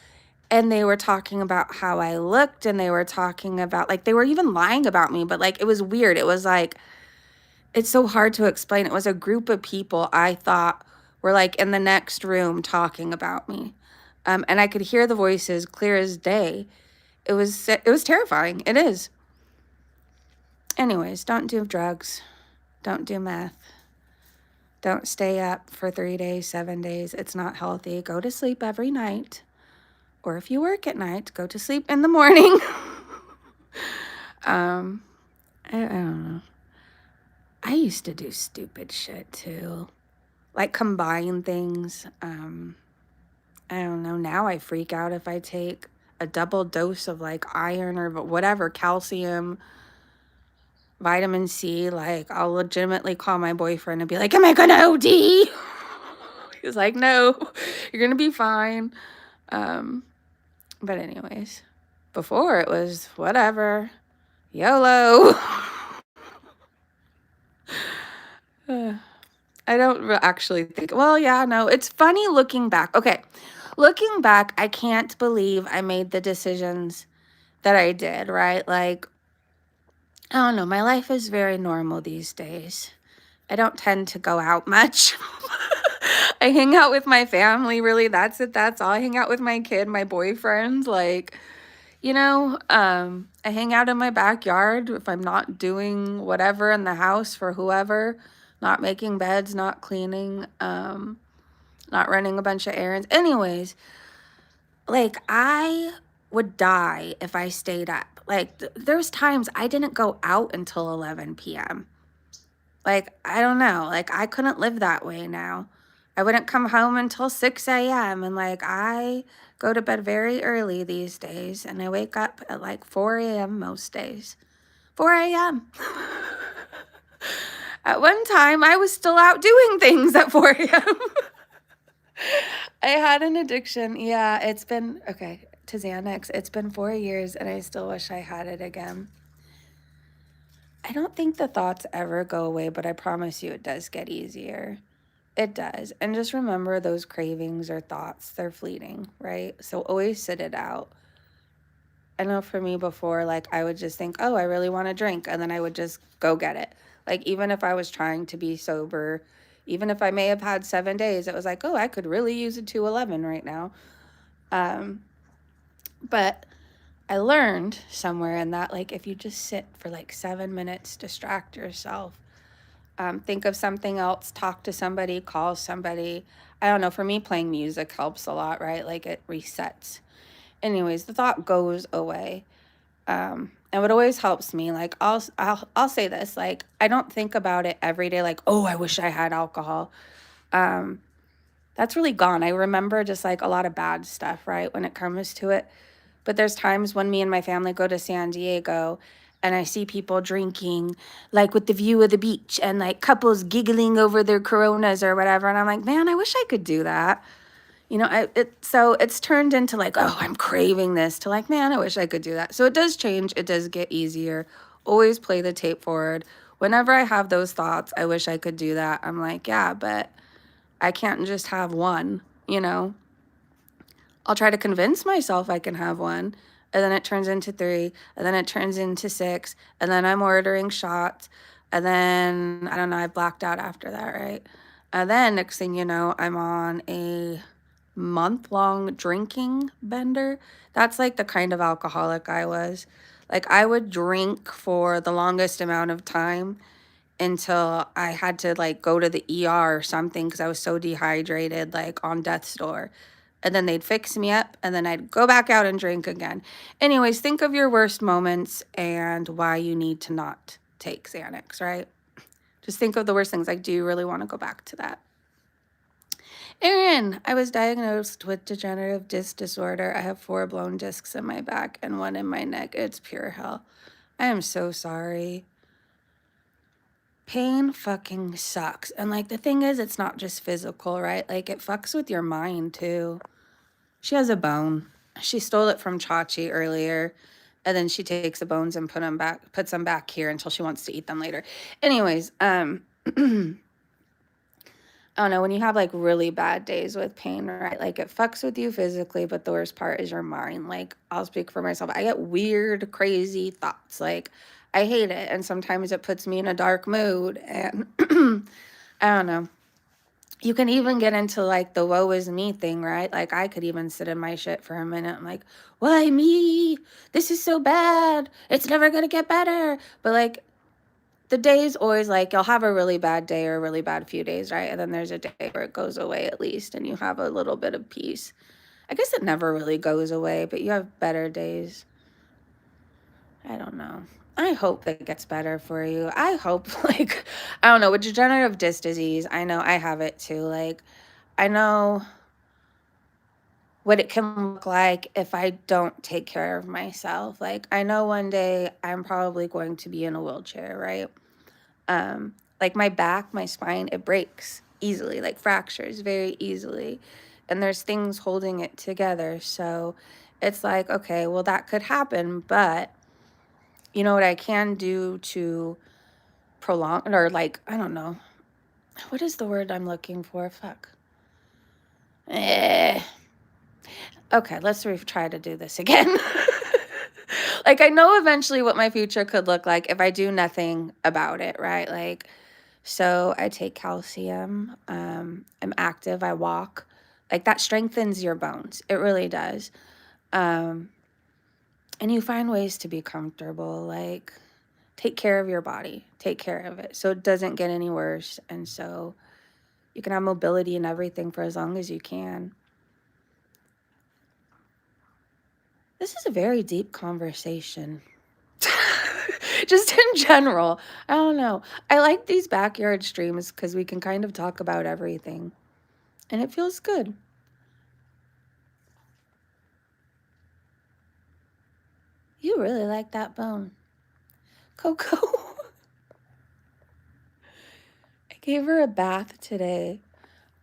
And they were talking about how I looked and they were talking about like they were even lying about me, but like it was weird. It was like it's so hard to explain. It was a group of people I thought were like in the next room talking about me. And I could hear the voices clear as day. It was terrifying. It is. Anyways, don't do drugs. Don't do meth. Don't stay up for 3 days, 7 days. It's not healthy. Go to sleep every night. Or if you work at night, go to sleep in the morning. I don't know. I used to do stupid shit too. Like combine things. I don't know. Now I freak out if I take a double dose of like iron or whatever, calcium, vitamin C. Like I'll legitimately call my boyfriend and be like, am I gonna OD? He's like, no, you're gonna be fine. But anyways, before it was whatever, YOLO. I don't actually think, well, yeah, no, it's funny looking back. Okay, looking back, I can't believe I made the decisions that I did, right? Like, I don't know, my life is very normal these days. I don't tend to go out much. I hang out with my family, really. That's it. That's all. I hang out with my kid, my boyfriend. Like, you know, I hang out in my backyard if I'm not doing whatever in the house for whoever, not making beds, not cleaning, not running a bunch of errands. Anyways, like I would die if I stayed up. Like there's times I didn't go out until 11 p.m. Like, I don't know. Like, I couldn't live that way now. I wouldn't come home until 6 a.m. And, like, I go to bed very early these days. And I wake up at, like, 4 a.m. most days. 4 a.m. At one time, I was still out doing things at 4 a.m. I had an addiction. Yeah, it's been, okay, to Xanax. It's been 4 years and I still wish I had it again. I don't think the thoughts ever go away, but I promise you it does get easier. It does. And just remember those cravings or thoughts, they're fleeting, right? So always sit it out. I know for me before, like I would just think, oh, I really want a drink. And then I would just go get it. Like even if I was trying to be sober, even if I may have had 7 days, it was like, oh, I could really use a 211 right now. Um, but I learned somewhere in that, like, if you just sit for like 7 minutes, distract yourself, think of something else, talk to somebody, call somebody. I don't know. For me, playing music helps a lot, right? Like it resets. Anyways, the thought goes away. And what always helps me, like I'll say this, like I don't think about it every day, like, oh, I wish I had alcohol. Um, that's really gone. I remember just like a lot of bad stuff, right, when it comes to it. But there's times when me and my family go to San Diego and I see people drinking, like with the view of the beach and like couples giggling over their Coronas or whatever. And I'm like, man, I wish I could do that. So it's turned into like, oh, I'm craving this, to like, man, I wish I could do that. So it does change. It does get easier. Always play the tape forward. Whenever I have those thoughts, I wish I could do that. I'm like, yeah, but I can't just have one, you know? I'll try to convince myself I can have one, and then it turns into three, and then it turns into six, and then I'm ordering shots, and then I don't know, I blacked out after that, right? And then next thing you know, I'm on a month-long drinking bender. That's like the kind of alcoholic I was. Like I would drink for the longest amount of time until I had to like go to the ER or something because I was so dehydrated, like on death's door. And then they'd fix me up and then I'd go back out and drink again. Anyways, think of your worst moments and why you need to not take Xanax, right? Just think of the worst things. Like, do you really want to go back to that? Erin, I was diagnosed with degenerative disc disorder. I have 4 blown discs in my back and 1 in my neck. It's pure hell. I am so sorry. Pain fucking sucks. And like the thing is, it's not just physical, right? Like it fucks with your mind too. She has a bone. She stole it from Chachi earlier. And then she takes the bones and puts them back here until she wants to eat them later. Anyways, I don't know, when you have like really bad days with pain, right? Like it fucks with you physically, but the worst part is your mind. Like I'll speak for myself. I get weird, crazy thoughts. Like I hate it. And sometimes it puts me in a dark mood. And I don't know. You can even get into like the woe is me thing, right? Like I could even sit in my shit for a minute. I'm like, why me? This is so bad. It's never going to get better. But like, the day's always like you'll have a really bad day or a really bad few days, right? And then there's a day where it goes away at least and you have a little bit of peace. I guess it never really goes away, but you have better days. I don't know. I hope that gets better for you. I hope, like, I don't know, with degenerative disc disease, I know I have it too. Like, I know what it can look like if I don't take care of myself. Like, I know one day I'm probably going to be in a wheelchair, right? Like my back, my spine, it breaks easily, like fractures very easily. And there's things holding it together. So it's like, okay, well, that could happen. But you know what I can do to prolong or like, I don't know. What is the word I'm looking for? Fuck. Eh. Okay, let's try to do this again. Like, I know eventually what my future could look like if I do nothing about it, right? Like, so I take calcium, I'm active, I walk. Like that strengthens your bones. It really does. And you find ways to be comfortable, like take care of your body, take care of it so it doesn't get any worse. And so you can have mobility and everything for as long as you can. This is a very deep conversation. Just in general. I don't know. I like these backyard streams because we can kind of talk about everything. And it feels good. You really like that bone. Coco. I gave her a bath today.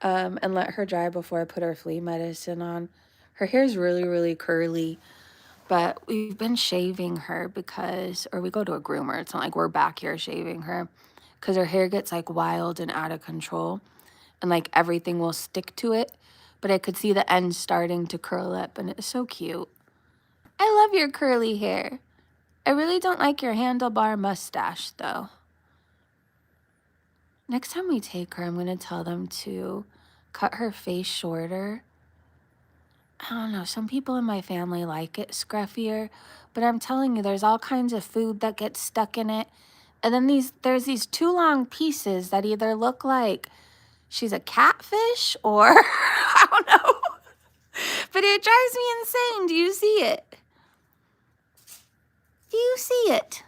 and let her dry before I put her flea medicine on. Her hair's really, really curly, but we've been shaving her because, or we go to a groomer. It's not like we're back here shaving her because her hair gets like wild and out of control and like everything will stick to it. But I could see the ends starting to curl up and it's so cute. I love your curly hair. I really don't like your handlebar mustache though. Next time we take her, I'm going to tell them to cut her face shorter. I don't know, some people in my family like it scruffier, but I'm telling you, there's all kinds of food that gets stuck in it. And then there's these two long pieces that either look like she's a catfish or I don't know. But it drives me insane. Do you see it? Do you see it?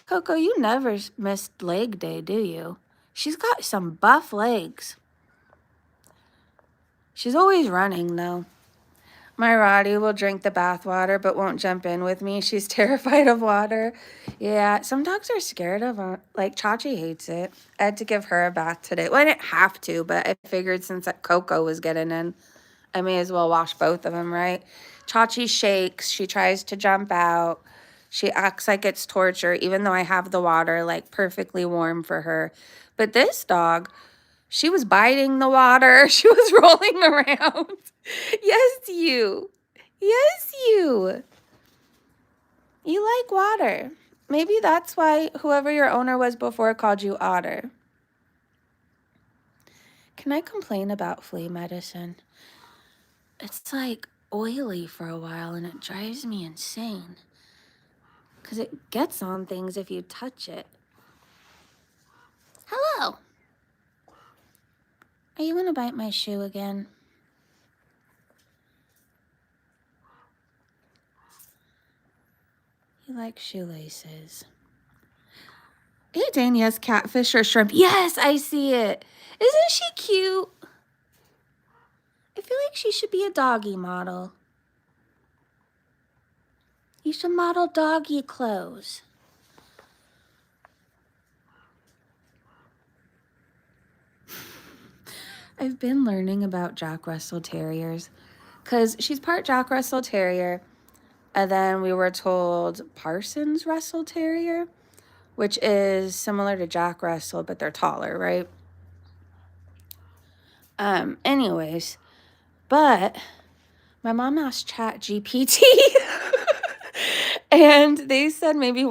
Coco, you never missed leg day, do you? She's got some buff legs. She's always running, though. My Roddy will drink the bath water but won't jump in with me. She's terrified of water. Yeah, some dogs are scared of it. Like, Chachi hates it. I had to give her a bath today. Well, I didn't have to, but I figured since Coco was getting in, I may as well wash both of them, right? Chachi shakes. She tries to jump out. She acts like it's torture, even though I have the water, like, perfectly warm for her. But this dog, she was biting the water. She was rolling around. Yes, you. Yes, you. You like water. Maybe that's why whoever your owner was before called you Otter. Can I complain about flea medicine? It's like oily for a while and it drives me insane. Because it gets on things if you touch it. Hello. Are you going to bite my shoe again? You like shoelaces. Hey, Dane, yes, catfish or shrimp. Yes, I see it. Isn't she cute? I feel like she should be a doggy model. You should model doggy clothes. I've been learning about Jack Russell Terriers because she's part Jack Russell Terrier, and then we were told Parsons Russell Terrier, which is similar to Jack Russell, but they're taller, right? Anyways, but my mom asked Chat GPT and they said maybe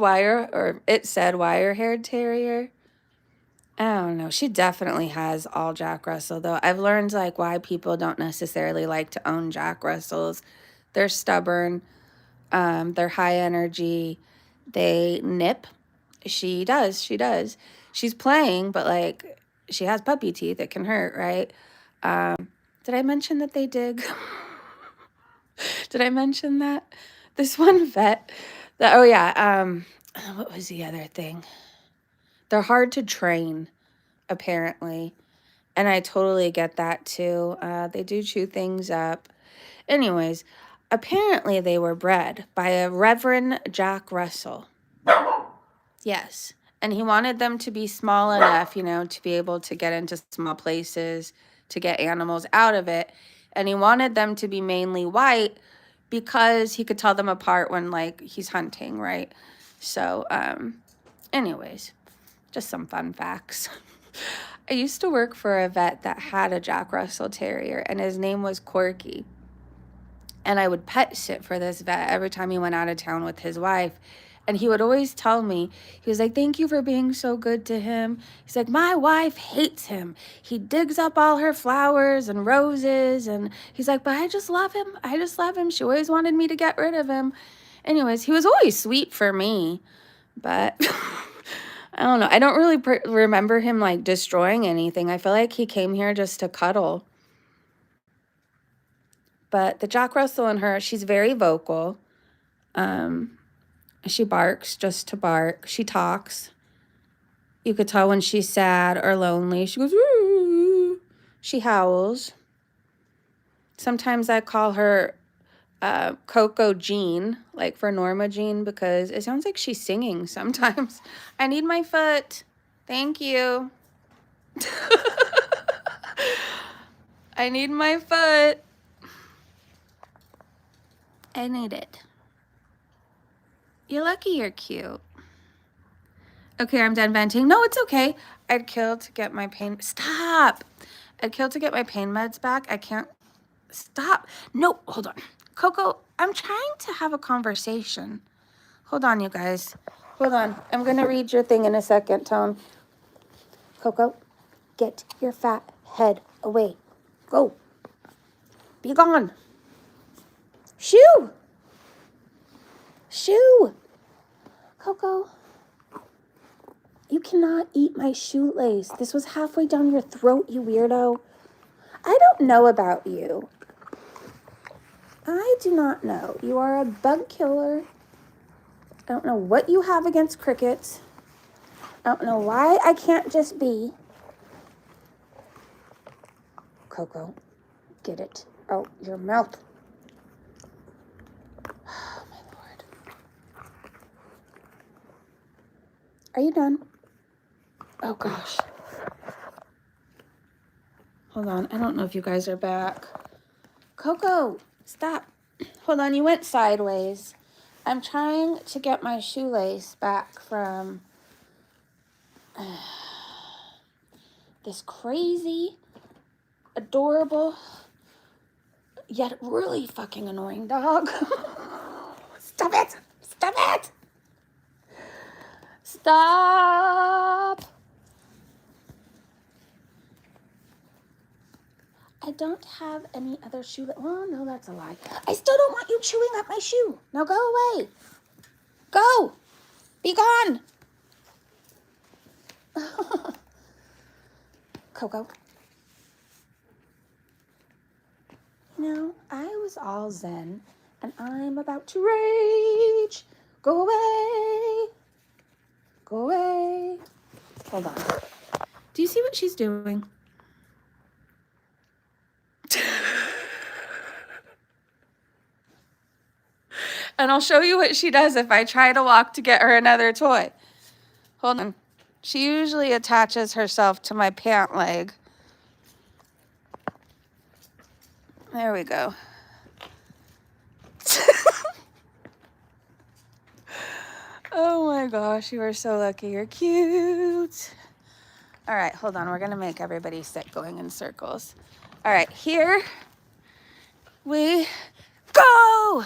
it said wire-haired terrier. I don't know. She definitely has all Jack Russell, though. I've learned, like, why people don't necessarily like to own Jack Russells. They're stubborn. They're high energy. They nip. She does. She does. She's playing, but, like, she has puppy teeth. It can hurt, right? Did I mention that they dig? Did I mention that? This one vet. Oh, yeah. What was the other thing? They're hard to train, apparently. And I totally get that too. They do chew things up. Anyways, apparently they were bred by a Reverend Jack Russell. Yes. And he wanted them to be small enough, to be able to get into small places, to get animals out of it. And he wanted them to be mainly white because he could tell them apart when, like, he's hunting, right? So, anyways, just some fun facts. I used to work for a vet that had a Jack Russell Terrier, and his name was Corky. And I would pet sit for this vet every time he went out of town with his wife. And he would always tell me, he was like, thank you for being so good to him. He's like, my wife hates him. He digs up all her flowers and roses. And he's like, but I just love him. I just love him. She always wanted me to get rid of him. Anyways, he was always sweet for me. But I don't know. I don't really remember him, like, destroying anything. I feel like he came here just to cuddle. But the Jack Russell in her, she's very vocal. She barks just to bark. She talks. You could tell when she's sad or lonely. She goes, "Ooh." She howls. Sometimes I call her Coco Jean, like for Norma Jean, because it sounds like she's singing sometimes. I need my foot. Thank you. I need my foot. I need it. You're lucky you're cute. Okay, I'm done venting. No, it's okay. I'd kill to get my pain. Stop. I'd kill to get my pain meds back. I can't. Stop. No, hold on. Coco, I'm trying to have a conversation. Hold on, you guys. Hold on. I'm going to read your thing in a second, Tone. Coco, get your fat head away. Go. Be gone. Shoo. Shoo. Coco, you cannot eat my shoelace. This was halfway down your throat, you weirdo. I don't know about you. I do not know. You are a bug killer. I don't know what you have against crickets. I don't know why I can't just be. Coco, get it out your mouth. Oh, my Lord. Are you done? Oh, gosh. Hold on. I don't know if you guys are back. Coco, stop. Hold on. You went sideways. I'm trying to get my shoelace back from this crazy, adorable, yet really fucking annoying dog. Stop it! Stop it! Stop! I don't have any other shoe. Oh, no, that's a lie. I still don't want you chewing up my shoe. Now go away. Go! Be gone! Coco. No, I was all zen, and I'm about to rage. Go away. Go away. Hold on. Do you see what she's doing? And I'll show you what she does if I try to walk to get her another toy. Hold on. She usually attaches herself to my pant leg. There we go. Oh my gosh, you are so lucky. You're cute. All right, hold on. We're going to make everybody sick going in circles. All right, here we go.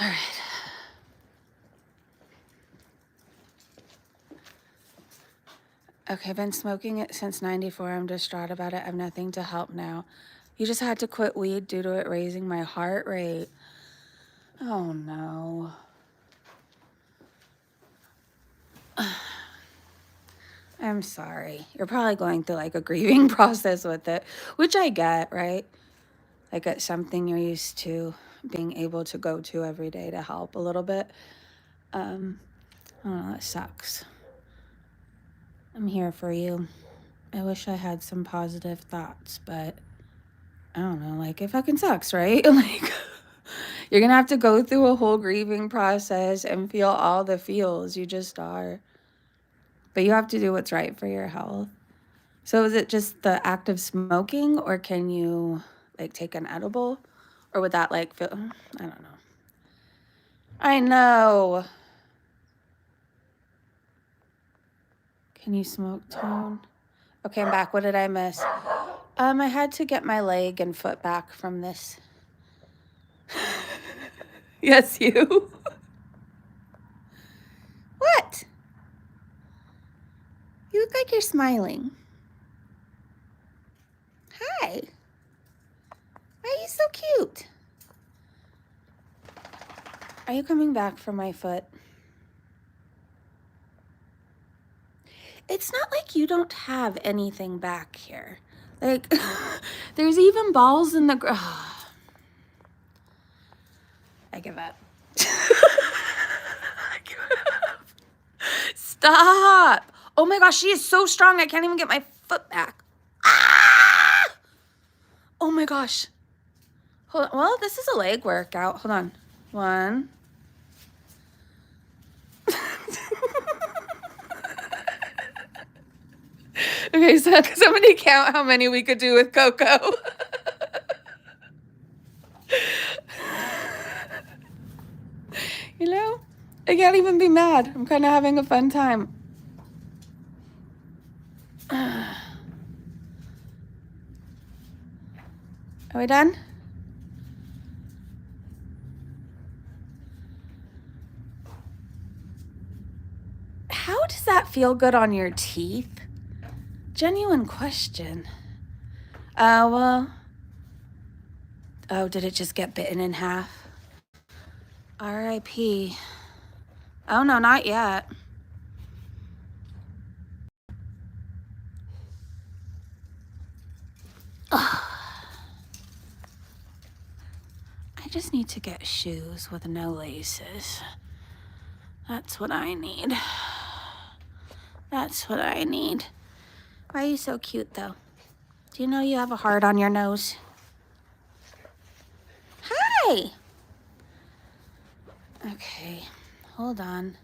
All right. Okay, I've been smoking it since 94. I'm distraught about it. I have nothing to help now. You just had to quit weed due to it raising my heart rate. Oh, no. I'm sorry. You're probably going through like a grieving process with it, which I get, right? Like it's something you're used to being able to go to every day to help a little bit. I don't know, it sucks. I'm here for you. I wish I had some positive thoughts, but I don't know, like it fucking sucks, right? Like you're gonna have to go through a whole grieving process and feel all the feels. You just are. But you have to do what's right for your health. So is it just the act of smoking, or can you like take an edible? Or would that like feel, I don't know. I know. Can you smoke, Tone? Okay, I'm back. What did I miss? I had to get my leg and foot back from this. Yes, you. What? You look like you're smiling. Hi. Why are you so cute? Are you coming back for my foot? It's not like you don't have anything back here. Like, there's even balls in the I give up. I give up. Stop. Oh my gosh, she is so strong. I can't even get my foot back. Ah! Oh my gosh. Hold on. Well, this is a leg workout. Hold on. 1. Okay, so somebody count how many we could do with Coco. You know, I can't even be mad. I'm kind of having a fun time. Are we done? How does that feel good on your teeth? Genuine question. Well, oh, did it just get bitten in half? R.I.P. Oh, no, not yet. Ugh. I just need to get shoes with no laces. That's what I need. That's what I need. Why are you so cute, though? Do you know you have a heart on your nose? Hi! Okay, hold on.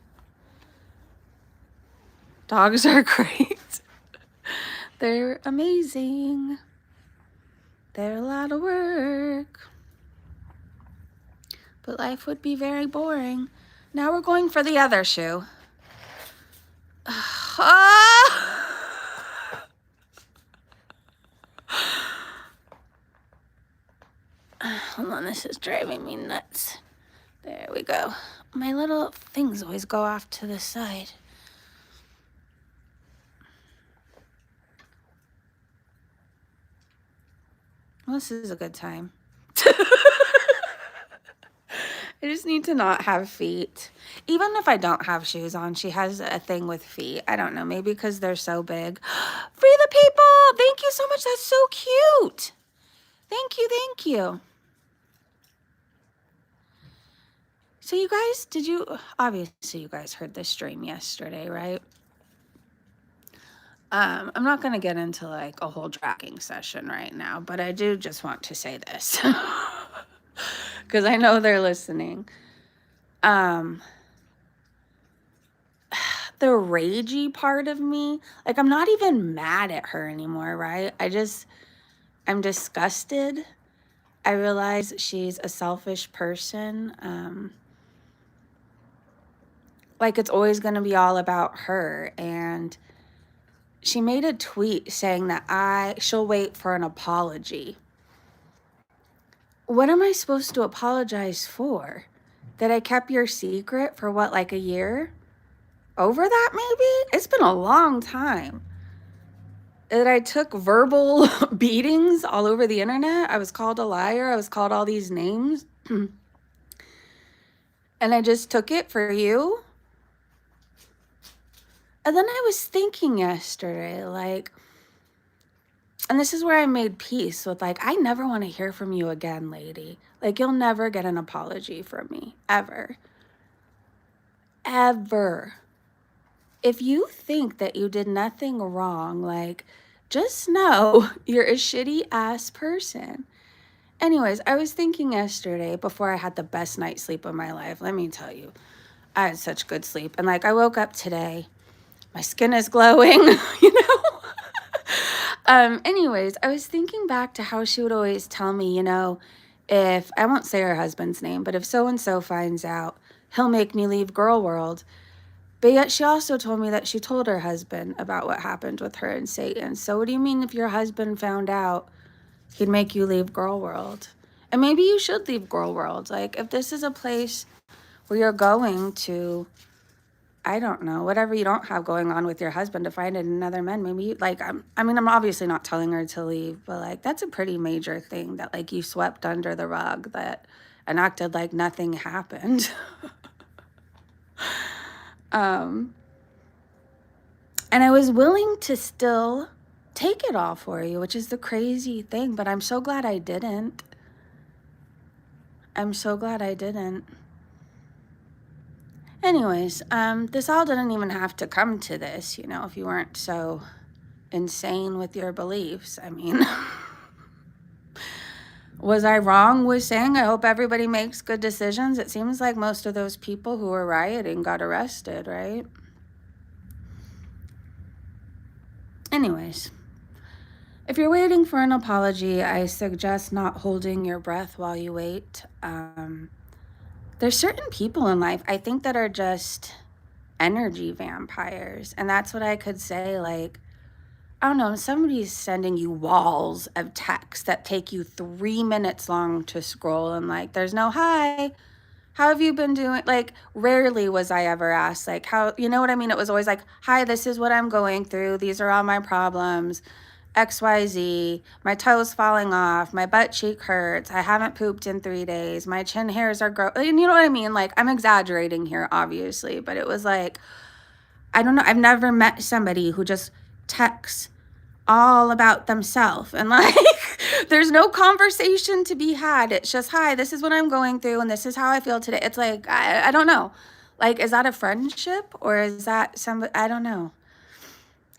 Dogs are great. They're amazing. They're a lot of work. But life would be very boring. Now we're going for the other shoe. Hold on, this is driving me nuts. There we go. My little things always go off to the side. Well, this is a good time. I just need to not have feet. Even if I don't have shoes on, she has a thing with feet. I don't know, maybe because they're so big. Free the people! Thank you so much. That's so cute. Thank you, thank you. So you guys, obviously you guys heard this stream yesterday, right? I'm not going to get into like a whole tracking session right now, but I do just want to say this because I know they're listening. The ragey part of me, like I'm not even mad at her anymore, right? I'm disgusted. I realize she's a selfish person. Like it's always going to be all about her. And she made a tweet saying that she'll wait for an apology. What am I supposed to apologize for? That I kept your secret for what, like a year? Over that maybe? It's been a long time. That I took verbal beatings all over the internet. I was called a liar. I was called all these names. And I just took it for you. And then I was thinking yesterday, like, and this is where I made peace with, like, I never want to hear from you again, lady. Like, you'll never get an apology from me, ever. Ever. If you think that you did nothing wrong, like, just know you're a shitty ass person. Anyways, I was thinking yesterday before I had the best night's sleep of my life. Let me tell you, I had such good sleep. And like, I woke up today, my skin is glowing, you know? Anyways, I was thinking back to how she would always tell me, you know, if, I won't say her husband's name, but if so-and-so finds out, he'll make me leave girl world. But yet she also told me that she told her husband about what happened with her and Satan. So what do you mean if your husband found out, he'd make you leave girl world? And maybe you should leave girl world. Like, if this is a place where you're going to, I don't know, whatever you don't have going on with your husband to find it in other men, maybe you, like, I'm obviously not telling her to leave, but like, that's a pretty major thing that like you swept under the rug that and acted like nothing happened. And I was willing to still take it all for you, which is the crazy thing, but I'm so glad I didn't. I'm so glad I didn't. Anyways, this all didn't even have to come to this, you know, if you weren't so insane with your beliefs. I mean, was I wrong with saying I hope everybody makes good decisions? It seems like most of those people who were rioting got arrested, right? Anyways, if you're waiting for an apology, I suggest not holding your breath while you wait. There's certain people in life I think that are just energy vampires. And that's what I could say. Like, I don't know, somebody's sending you walls of text that take you 3 minutes long to scroll. And like, there's no hi. How have you been doing? Like, rarely was I ever asked, like, how, you know what I mean? It was always like, hi, this is what I'm going through. These are all my problems. XYZ, my toes falling off, my butt cheek hurts, I haven't pooped in 3 days, my chin hairs are gross. And you know what I mean? Like, I'm exaggerating here, obviously, but it was like, I don't know. I've never met somebody who just texts all about themselves and like, there's no conversation to be had. It's just, hi, this is what I'm going through and this is how I feel today. It's like, I don't know. Like, is that a friendship or is that somebody? I don't know.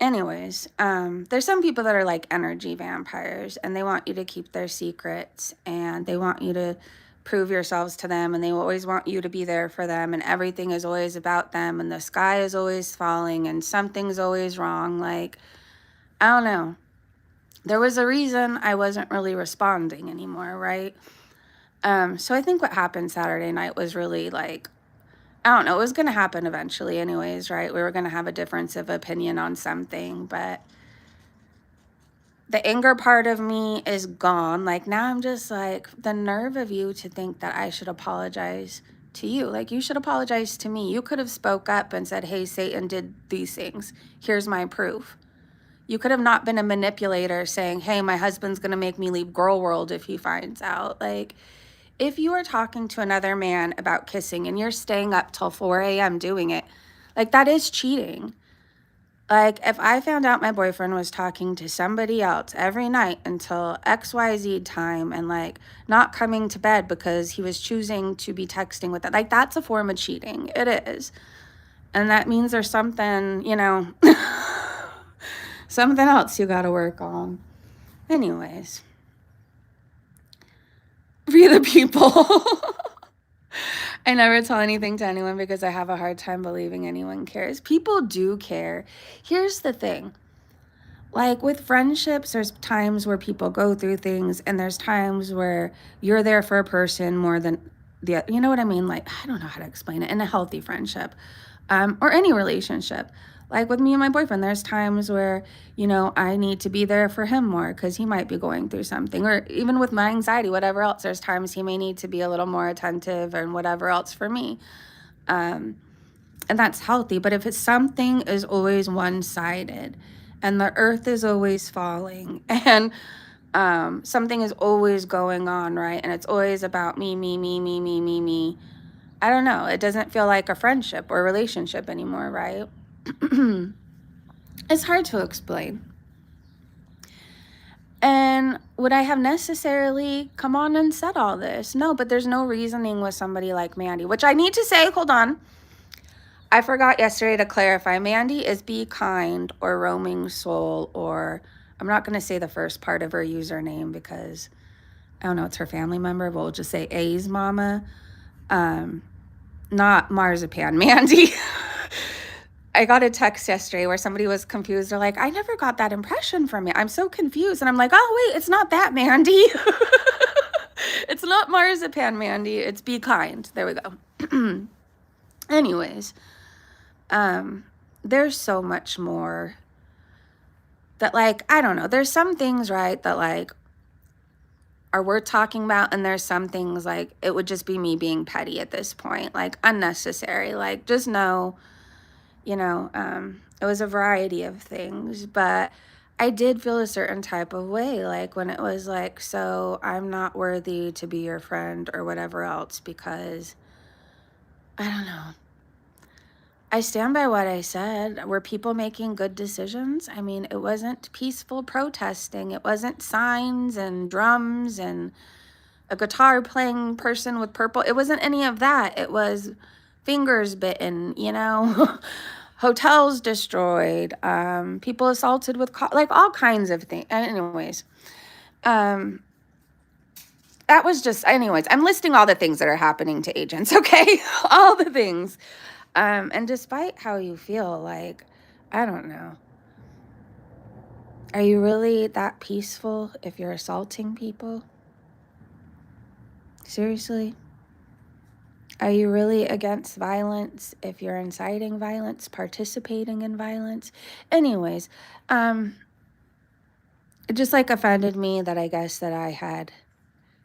Anyways, there's some people that are like energy vampires and they want you to keep their secrets and they want you to prove yourselves to them and they always want you to be there for them and everything is always about them and the sky is always falling and something's always wrong. Like, I don't know. There was a reason I wasn't really responding anymore, right? So I think what happened Saturday night was really like, I don't know, it was going to happen eventually anyways, right? We were going to have a difference of opinion on something, but the anger part of me is gone. Like, now I'm just like, the nerve of you to think that I should apologize to you. Like, you should apologize to me. You could have spoke up and said, hey, Satan did these things. Here's my proof. You could have not been a manipulator saying, hey, my husband's going to make me leave girl world if he finds out. Like, if you are talking to another man about kissing and you're staying up till 4 a.m. doing it, like, that is cheating. Like, if I found out my boyfriend was talking to somebody else every night until XYZ time and, like, not coming to bed because he was choosing to be texting with it, like, that's a form of cheating. It is. And that means there's something, you know, something else you got to work on. Anyways. Be the people. I never tell anything to anyone because I have a hard time believing anyone cares. People do care. Here's the thing. Like, with friendships, there's times where people go through things and there's times where you're there for a person more than the, you know what I mean? Like, I don't know how to explain it. In a healthy friendship, or any relationship. Like with me and my boyfriend, there's times where, you know, I need to be there for him more because he might be going through something. Or even with my anxiety, whatever else, there's times he may need to be a little more attentive and whatever else for me. And that's healthy. But if it's something is always one-sided and the earth is always falling and something is always going on, right? And it's always about me, me, me, me, me, me, me. I don't know. It doesn't feel like a friendship or relationship anymore, right? It's hard to explain. And would I have necessarily come on and said all this? No, but there's no reasoning with somebody like Mandy, which I need to say, hold on. I forgot yesterday to clarify. Mandy is Be Kind or Roaming Soul, or I'm not going to say the first part of her username because I don't know, it's her family member. We'll just say A's mama. Not Marzipan Mandy. I got a text yesterday where somebody was confused. They're like, I never got that impression from you. I'm so confused. And I'm like, oh, wait, it's not that Mandy. It's not Marzipan Mandy. It's Be Kind. There we go. Anyways, there's so much more that, like, I don't know. There's some things, right, that, like, are worth talking about. And there's some things, like, it would just be me being petty at this point. Like, unnecessary. Like, just know, you know, it was a variety of things, but I did feel a certain type of way, like when it was like, so I'm not worthy to be your friend or whatever else, because I don't know. I stand by what I said. Were people making good decisions? I mean, it wasn't peaceful protesting. It wasn't signs and drums and a guitar playing person with purple. It wasn't any of that. It was fingers bitten, you know, hotels destroyed, people assaulted with, like all kinds of things. Anyways, that was just, anyways, I'm listing all the things that are happening to agents, okay? All the things. And despite how you feel, like, I don't know. Are you really that peaceful if you're assaulting people? Seriously? Are you really against violence if you're inciting violence, participating in violence? Anyways, it just like offended me that I guess that I had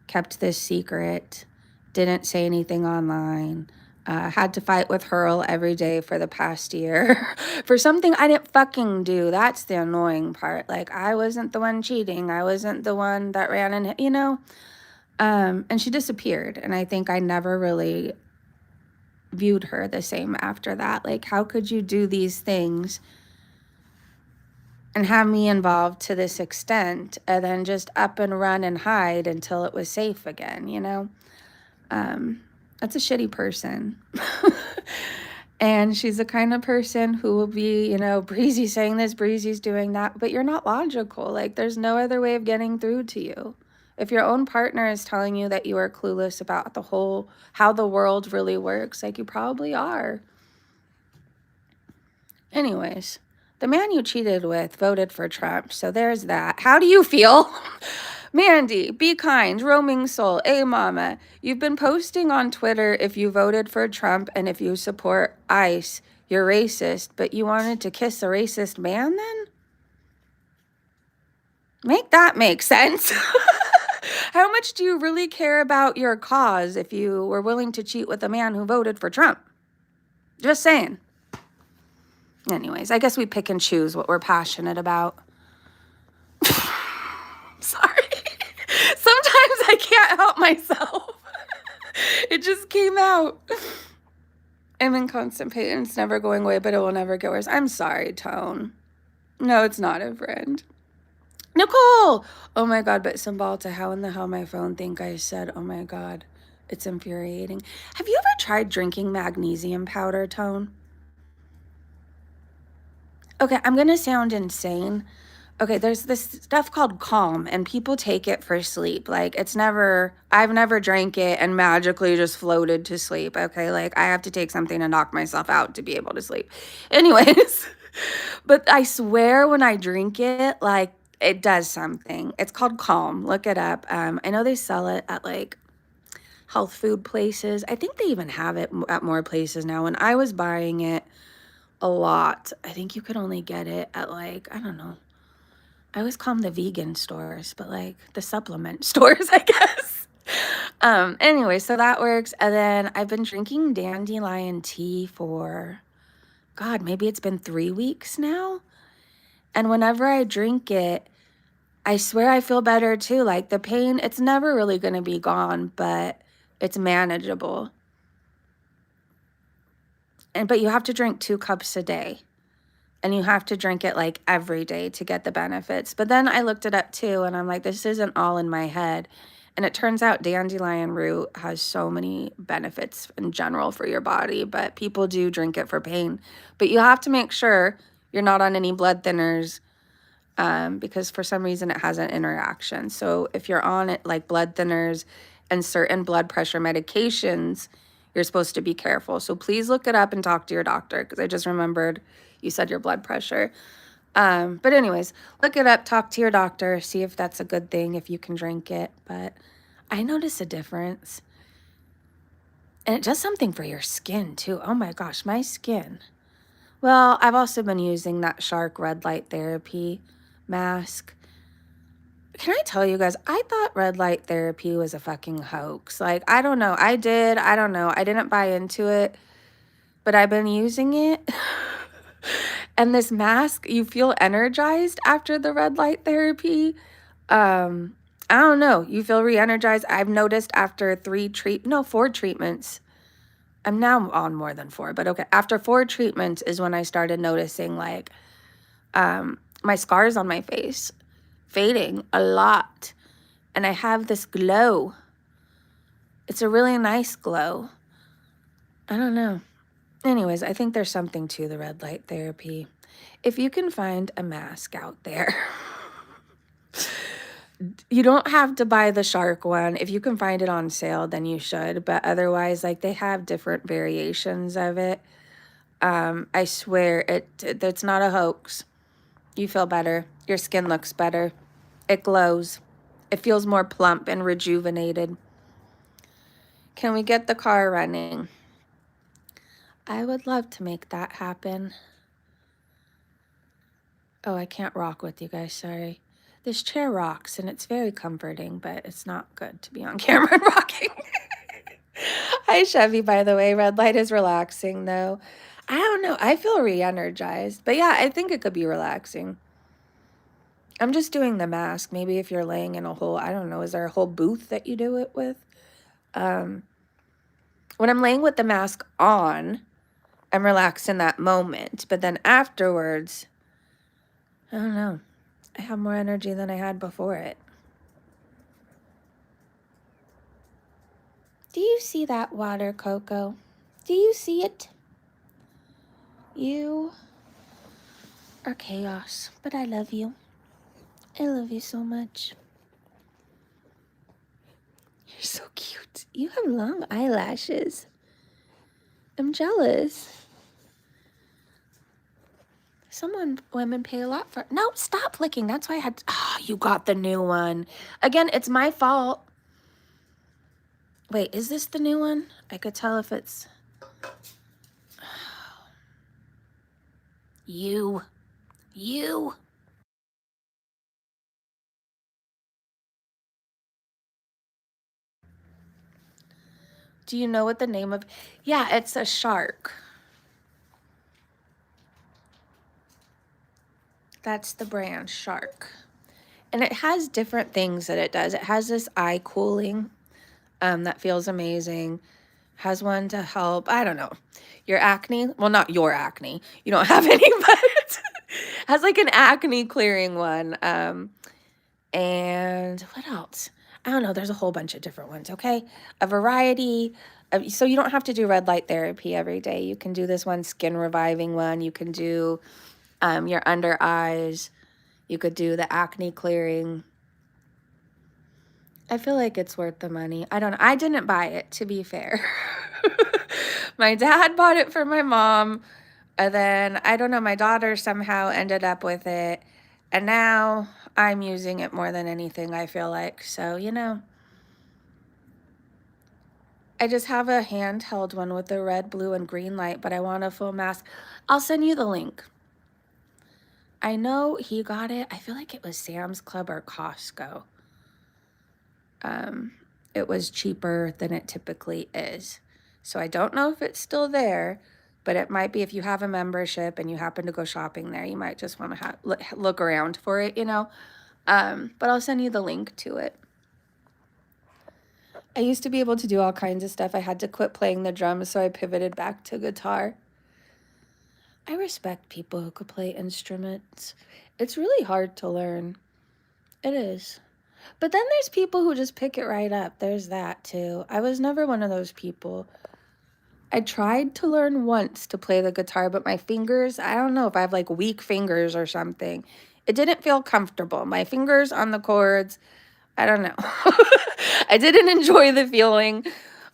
kept this secret, didn't say anything online, had to fight with Hurl every day for the past year for something I didn't fucking do. That's the annoying part. Like, I wasn't the one cheating. I wasn't the one that ran in, you know? And she disappeared. And I think I never really viewed her the same after that. Like, how could you do these things and have me involved to this extent and then just up and run and hide until it was safe again, you know? That's a shitty person. And she's the kind of person who will be, you know, Breezy's saying this, Breezy's doing that, but you're not logical. Like, there's no other way of getting through to you. If your own partner is telling you that you are clueless about the whole, how the world really works, like, you probably are. Anyways, the man you cheated with voted for Trump, so there's that. How do you feel? Mandy, Be Kind, Roaming Soul, A Mama, you've been posting on Twitter if you voted for Trump and if you support ICE, you're racist, but you wanted to kiss a racist man then? Make that make sense. How much do you really care about your cause if you were willing to cheat with a man who voted for Trump? Just saying. Anyways, I guess we pick and choose what we're passionate about. Sorry. Sometimes I can't help myself. It just came out. I'm in constant pain. It's never going away, but it will never get worse. I'm sorry, Tone. No, it's not a friend. Nicole! Oh my God, but Cymbalta, how in the hell my phone think I said, oh my God. It's infuriating. Have you ever tried drinking magnesium powder, Tone? Okay, I'm gonna sound insane. Okay, there's this stuff called Calm, and people take it for sleep. Like, I've never drank it and magically just floated to sleep. Okay, like, I have to take something to knock myself out to be able to sleep. Anyways, but I swear when I drink it, like, it does something. It's called Calm. Look it up. I know they sell it at like health food places. I think they even have it at more places now. When I was buying it a lot, I think you could only get it at like, I don't know. I always call them the vegan stores, but like the supplement stores, I guess. Anyway, so that works. And then I've been drinking dandelion tea for, God, maybe it's been 3 weeks now. And whenever I drink it, I swear I feel better too. Like, the pain, it's never really going to be gone, but it's manageable. But you have to drink 2 cups a day. And you have to drink it like every day to get the benefits. But then I looked it up too, and I'm like, this isn't all in my head. And it turns out dandelion root has so many benefits in general for your body, but people do drink it for pain. But you have to make sure you're not on any blood thinners, because for some reason it has an interaction. So if you're on it, like blood thinners and certain blood pressure medications, you're supposed to be careful. So please look it up and talk to your doctor, because I just remembered you said your blood pressure. But anyways, look it up, talk to your doctor, see if that's a good thing, if you can drink it. But I notice a difference. And it does something for your skin too. Oh my gosh, my skin. Well, I've also been using that Shark red light therapy mask. Can I tell you guys, I thought red light therapy was a fucking hoax. Like, I don't know. I don't know. I didn't buy into it, but I've been using it. And this mask, you feel energized after the red light therapy. I don't know. You feel re-energized. I've noticed after 4 treatments. I'm now on more than 4, but okay. After 4 treatments is when I started noticing, like, my scars on my face fading a lot. And I have this glow. It's a really nice glow. I don't know. Anyways, I think there's something to the red light therapy. If you can find a mask out there, you don't have to buy the Shark one. If you can find it on sale, then you should. But otherwise, like, they have different variations of it. I swear it's not a hoax. You feel better. Your skin looks better. It glows. It feels more plump and rejuvenated. Can we get the car running? I would love to make that happen. Oh, I can't rock with you guys, sorry. This chair rocks and it's very comforting, but it's not good to be on camera and rocking. Hi, Chevy, by the way. Red light is relaxing, though. I don't know. I feel re-energized. But yeah, I think it could be relaxing. I'm just doing the mask. Maybe if you're laying in a whole, I don't know, is there a whole booth that you do it with? When I'm laying with the mask on, I'm relaxed in that moment. But then afterwards, I don't know. I have more energy than I had before it. Do you see that water, Coco? Do you see it? You are chaos, but I love you. I love you so much. You're so cute. You have long eyelashes. I'm jealous. Women pay a lot for. No, stop licking. That's why I had. Oh, you got the new one. Again, it's my fault. Wait, is this the new one? I could tell if it's. You. Do you know what the name of? Yeah, it's a shark. That's the brand, Shark. And it has different things that it does. It has this eye cooling that feels amazing. Has one to help, I don't know, your acne. Well, not your acne. You don't have any, but has like an acne clearing one. And what else? I don't know. There's a whole bunch of different ones, okay? A variety. So you don't have to do red light therapy every day. You can do this one skin reviving one. You can do your under eyes. You could do the acne clearing. I feel like it's worth the money. I don't know. I didn't buy it, to be fair. My dad bought it for my mom. And then, I don't know, my daughter somehow ended up with it. And now I'm using it more than anything, I feel like. So, you know. I just have a handheld one with the red, blue, and green light, but I want a full mask. I'll send you the link. I know he got it. I feel like it was Sam's Club or Costco. It was cheaper than it typically is. So I don't know if it's still there, but it might be if you have a membership and you happen to go shopping there, you might just want to look around for it, you know. But I'll send you the link to it. I used to be able to do all kinds of stuff. I had to quit playing the drums, so I pivoted back to guitar. I respect people who could play instruments. It's really hard to learn. It is. But then there's people who just pick it right up. There's that too. I was never one of those people. I tried to learn once to play the guitar, but my fingers, I don't know if I have like weak fingers or something. It didn't feel comfortable. My fingers on the chords, I don't know. I didn't enjoy the feeling.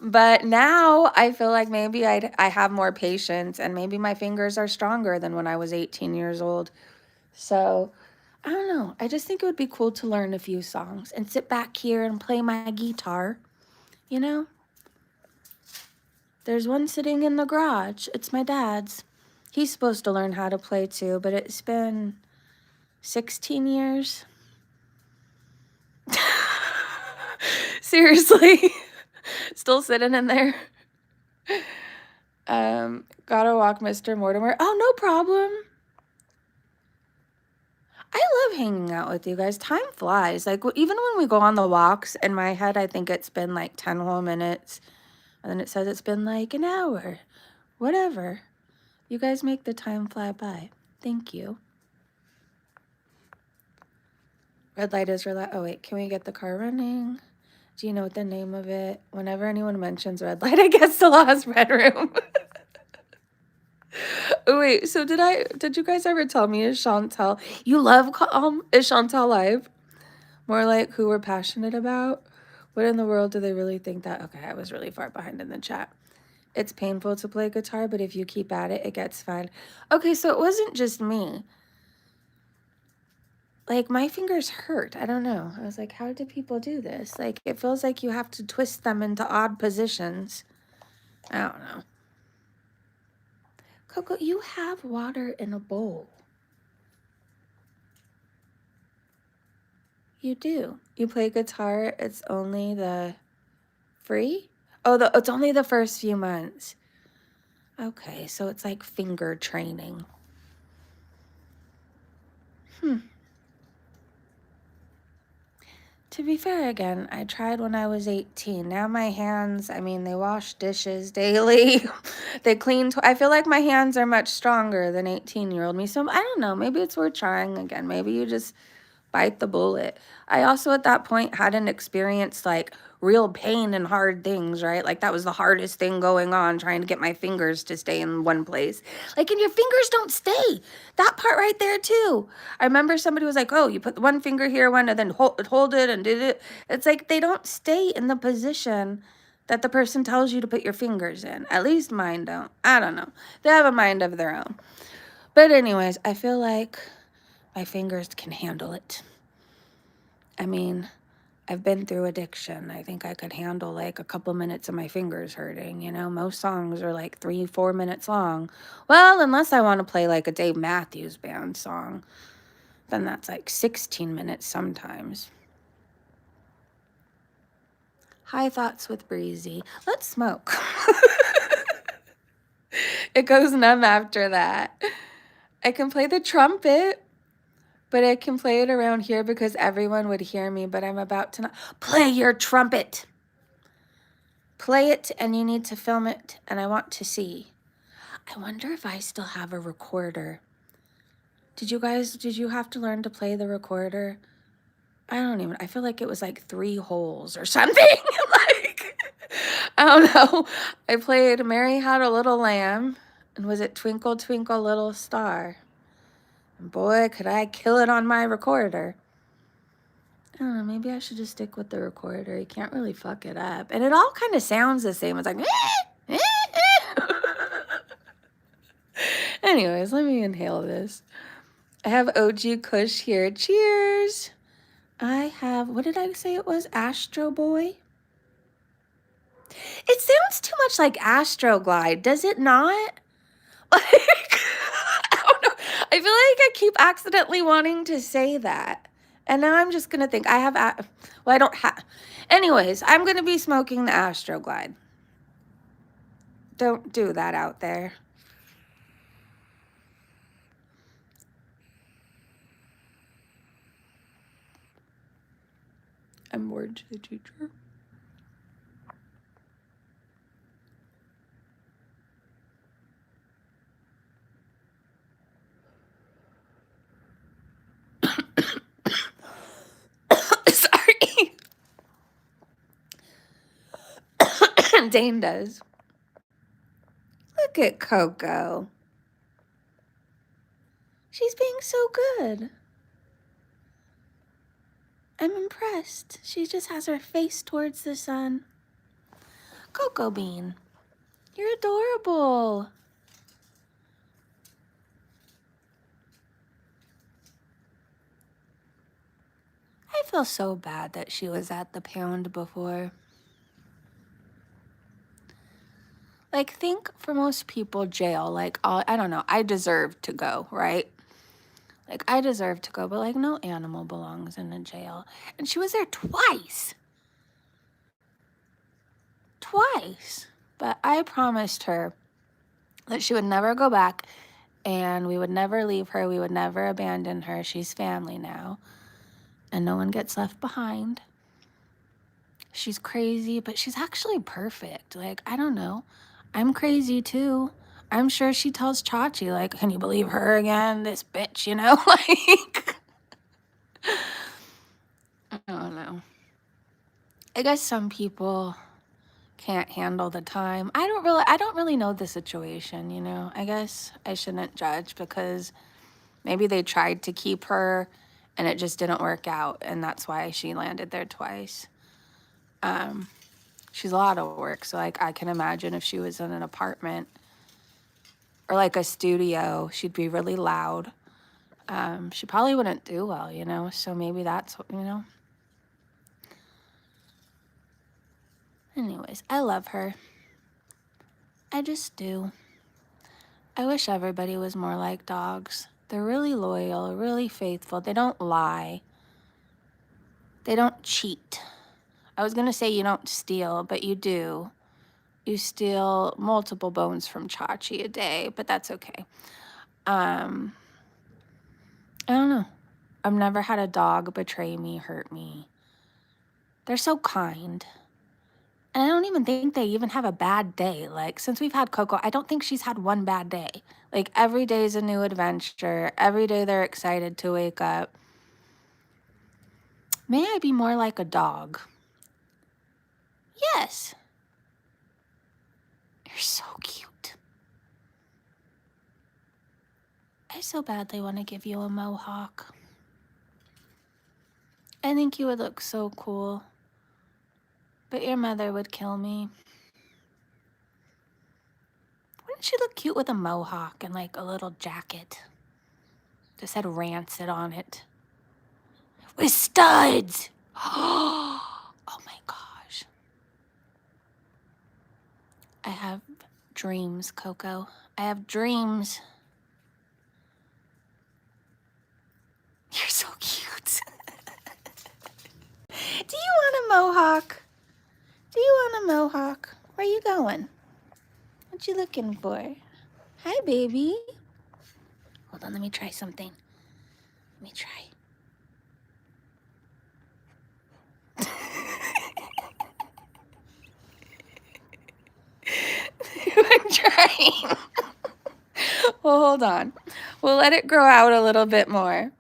But now I feel like maybe I have more patience and maybe my fingers are stronger than when I was 18 years old. So I don't know. I just think it would be cool to learn a few songs and sit back here and play my guitar, you know? There's one sitting in the garage. It's my dad's. He's supposed to learn how to play too, but it's been 16 years. Seriously. Still sitting in there. Gotta walk Mr. Mortimer. Oh, no problem. I love hanging out with you guys. Time flies. Like, even when we go on the walks, in my head, I think it's been like 10 whole minutes. And then it says it's been like an hour. Whatever. You guys make the time fly by. Thank you. Red light is red light. Oh, wait. Can we get the car running? Do you know what the name of it? Whenever anyone mentions red light, I guess the Lost Red Room. Oh, wait. So did you guys ever tell me, is Chantel, you love, is Chantel live? More like who we're passionate about? What in the world do they really think that? Okay, I was really far behind in the chat. It's painful to play guitar, but if you keep at it, it gets fun. Okay, so it wasn't just me. like, my fingers hurt. I don't know. I was like, how do people do this? Like, it feels like you have to twist them into odd positions. I don't know. Coco, you have water in a bowl. You do. You play guitar, it's only the free? Oh, it's only the first few months. Okay, so it's like finger training. To be fair again, I tried when I was 18. Now my hands, I mean, they wash dishes daily. They clean. I feel like my hands are much stronger than 18-year-old me. So I don't know. Maybe it's worth trying again. Maybe you just bite the bullet. I also at that point hadn't experienced like real pain and hard things, right? Like that was the hardest thing going on, trying to get my fingers to stay in one place. Like, and your fingers don't stay. That part right there too. I remember somebody was like, oh, you put one finger here, one, and then hold it and did it. It's like they don't stay in the position that the person tells you to put your fingers in. At least mine don't. I don't know. They have a mind of their own. But anyways, I feel like my fingers can handle it. I mean, I've been through addiction. I think I could handle like a couple minutes of my fingers hurting. You know, most songs are like 3-4 minutes long. Well, unless I want to play like a Dave Matthews Band song, then that's like 16 minutes sometimes. High thoughts with Breezy. Let's smoke. It goes numb after that. I can play the trumpet, but I can play it around here because everyone would hear me, but I'm about to not. Play your trumpet. Play it, and you need to film it, and I want to see. I wonder if I still have a recorder. Did you have to learn to play the recorder? I feel like it was like 3 holes or something. Like, I don't know. I played Mary Had a Little Lamb, and was it Twinkle, Twinkle, Little Star? And boy, could I kill it on my recorder. I don't know, maybe I should just stick with the recorder. You can't really fuck it up. And it all kind of sounds the same. It's like, anyways, let me inhale this. I have OG Kush here. Cheers. I have, what did I say it was? Astro Boy? It sounds too much like Astroglide, does it not? Like, I don't know. I feel like I keep accidentally wanting to say that. And now I'm just going to think I have, well, I don't have. Anyways, I'm going to be smoking the Astroglide. Don't do that out there. I'm bored to the teacher. Sorry. Dane does. Look at Coco. She's being so good. I'm impressed. She just has her face towards the sun. Coco Bean, you're adorable. I feel so bad that she was at the pound before. Like, think for most people, jail, like, I don't know, I deserve to go, right? Like, I deserve to go, but like, no animal belongs in a jail. And she was there twice. Twice. But I promised her that she would never go back and we would never leave her. We would never abandon her. She's family now. And no one gets left behind. She's crazy, but she's actually perfect. Like, I don't know. I'm crazy too. I'm sure she tells Chachi, like, can you believe her again? This bitch, you know? Like, I don't know. I guess some people can't handle the time. I don't really know the situation, you know? I guess I shouldn't judge because maybe they tried to keep her and it just didn't work out, and that's why she landed there twice. She's a lot of work, so like I can imagine if she was in an apartment or like a studio, she'd be really loud. she probably wouldn't do well, you know, so maybe that's, you know. Anyways, I love her. I just do. I wish everybody was more like dogs. They're really loyal, really faithful. They don't lie. They don't cheat. I was going to say you don't steal, but you do. You steal multiple bones from Chachi a day, but that's okay. I don't know. I've never had a dog betray me, hurt me. They're so kind. And I don't even think they even have a bad day. Like, since we've had Coco, I don't think she's had one bad day. Like, every day is a new adventure. Every day they're excited to wake up. May I be more like a dog? Yes. You're so cute. I so badly want to give you a mohawk. I think you would look so cool. But your mother would kill me. Wouldn't she look cute with a mohawk and like a little jacket? Just had rancid on it. With studs! Oh my gosh. I have dreams, Coco. I have dreams. You're so cute. Do you want a mohawk? Do you want a mohawk? Where you going? What you looking for? Hi, baby. Hold on, let me try something. Let me try. I'm trying. Well, hold on. We'll let it grow out a little bit more.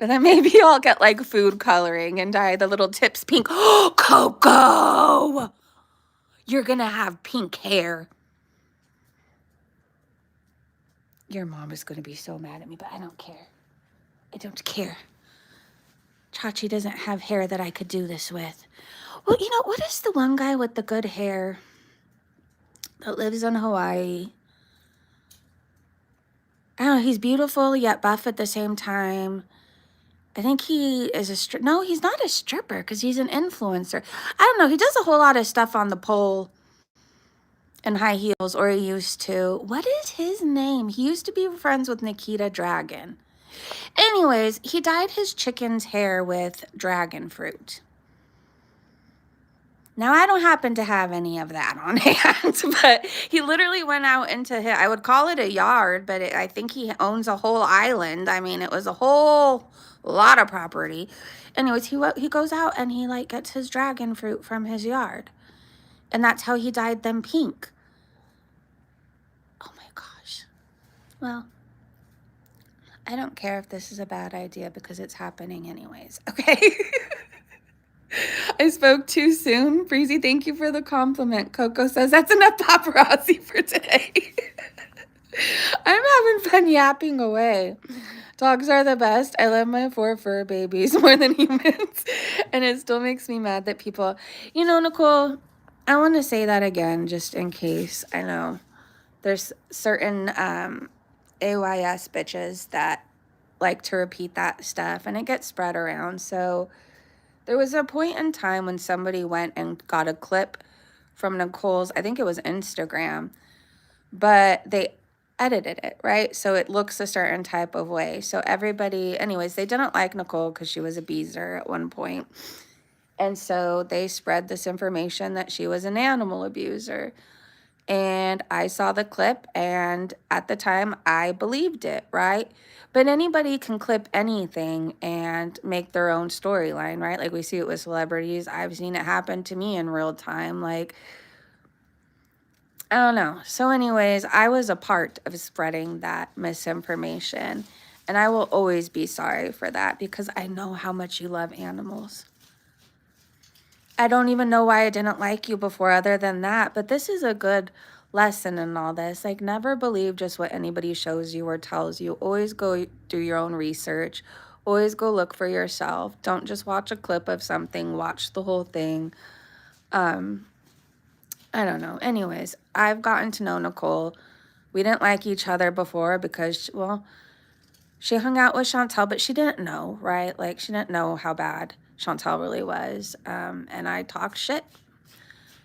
And then maybe I'll get like food coloring and dye the little tips pink. Oh, Coco! You're gonna have pink hair. Your mom is gonna be so mad at me, but I don't care. I don't care. Chachi doesn't have hair that I could do this with. Well, you know, what is the one guy with the good hair that lives in Hawaii? I don't know, he's beautiful yet buff at the same time. I think he is a no, he's not a stripper because he's an influencer. I don't know. He does a whole lot of stuff on the pole and high heels, or he used to. What is his name? He used to be friends with Nikita Dragon. Anyways, he dyed his chicken's hair with dragon fruit. Now, I don't happen to have any of that on hand, but he literally went out into his, I would call it a yard, but I think he owns a whole island. I mean, it was a whole lot of property. Anyways, he goes out and he like gets his dragon fruit from his yard. And that's how he dyed them pink. Oh my gosh. Well, I don't care if this is a bad idea because it's happening anyways, okay? I spoke too soon. Breezy, thank you for the compliment. Coco says that's enough paparazzi for today. I'm having fun yapping away. Dogs are the best. I love my 4 fur babies more than humans. And it still makes me mad that people, you know, Nicole, I want to say that again just in case. I know there's certain AYS bitches that like to repeat that stuff and it gets spread around. So there was a point in time when somebody went and got a clip from Nicole's, I think it was Instagram, but they edited it, right? So it looks a certain type of way. So everybody, anyways, they didn't like Nicole because she was a beezer at one point. And so they spread this information that she was an animal abuser. And I saw the clip, and at the time, I believed it, right? But anybody can clip anything and make their own storyline, right? Like we see it with celebrities. I've seen it happen to me in real time. Like, I don't know. So anyways, I was a part of spreading that misinformation. And I will always be sorry for that because I know how much you love animals. I don't even know why I didn't like you before other than that. But this is a good lesson in all this. Like, never believe just what anybody shows you or tells you. Always go do your own research. Always go look for yourself. Don't just watch a clip of something. Watch the whole thing. I don't know. Anyways, I've gotten to know Nicole. We didn't like each other before because, well, She hung out with Chantel, but she didn't know, right? Like, she didn't know how bad Chantel really was. And I talked shit.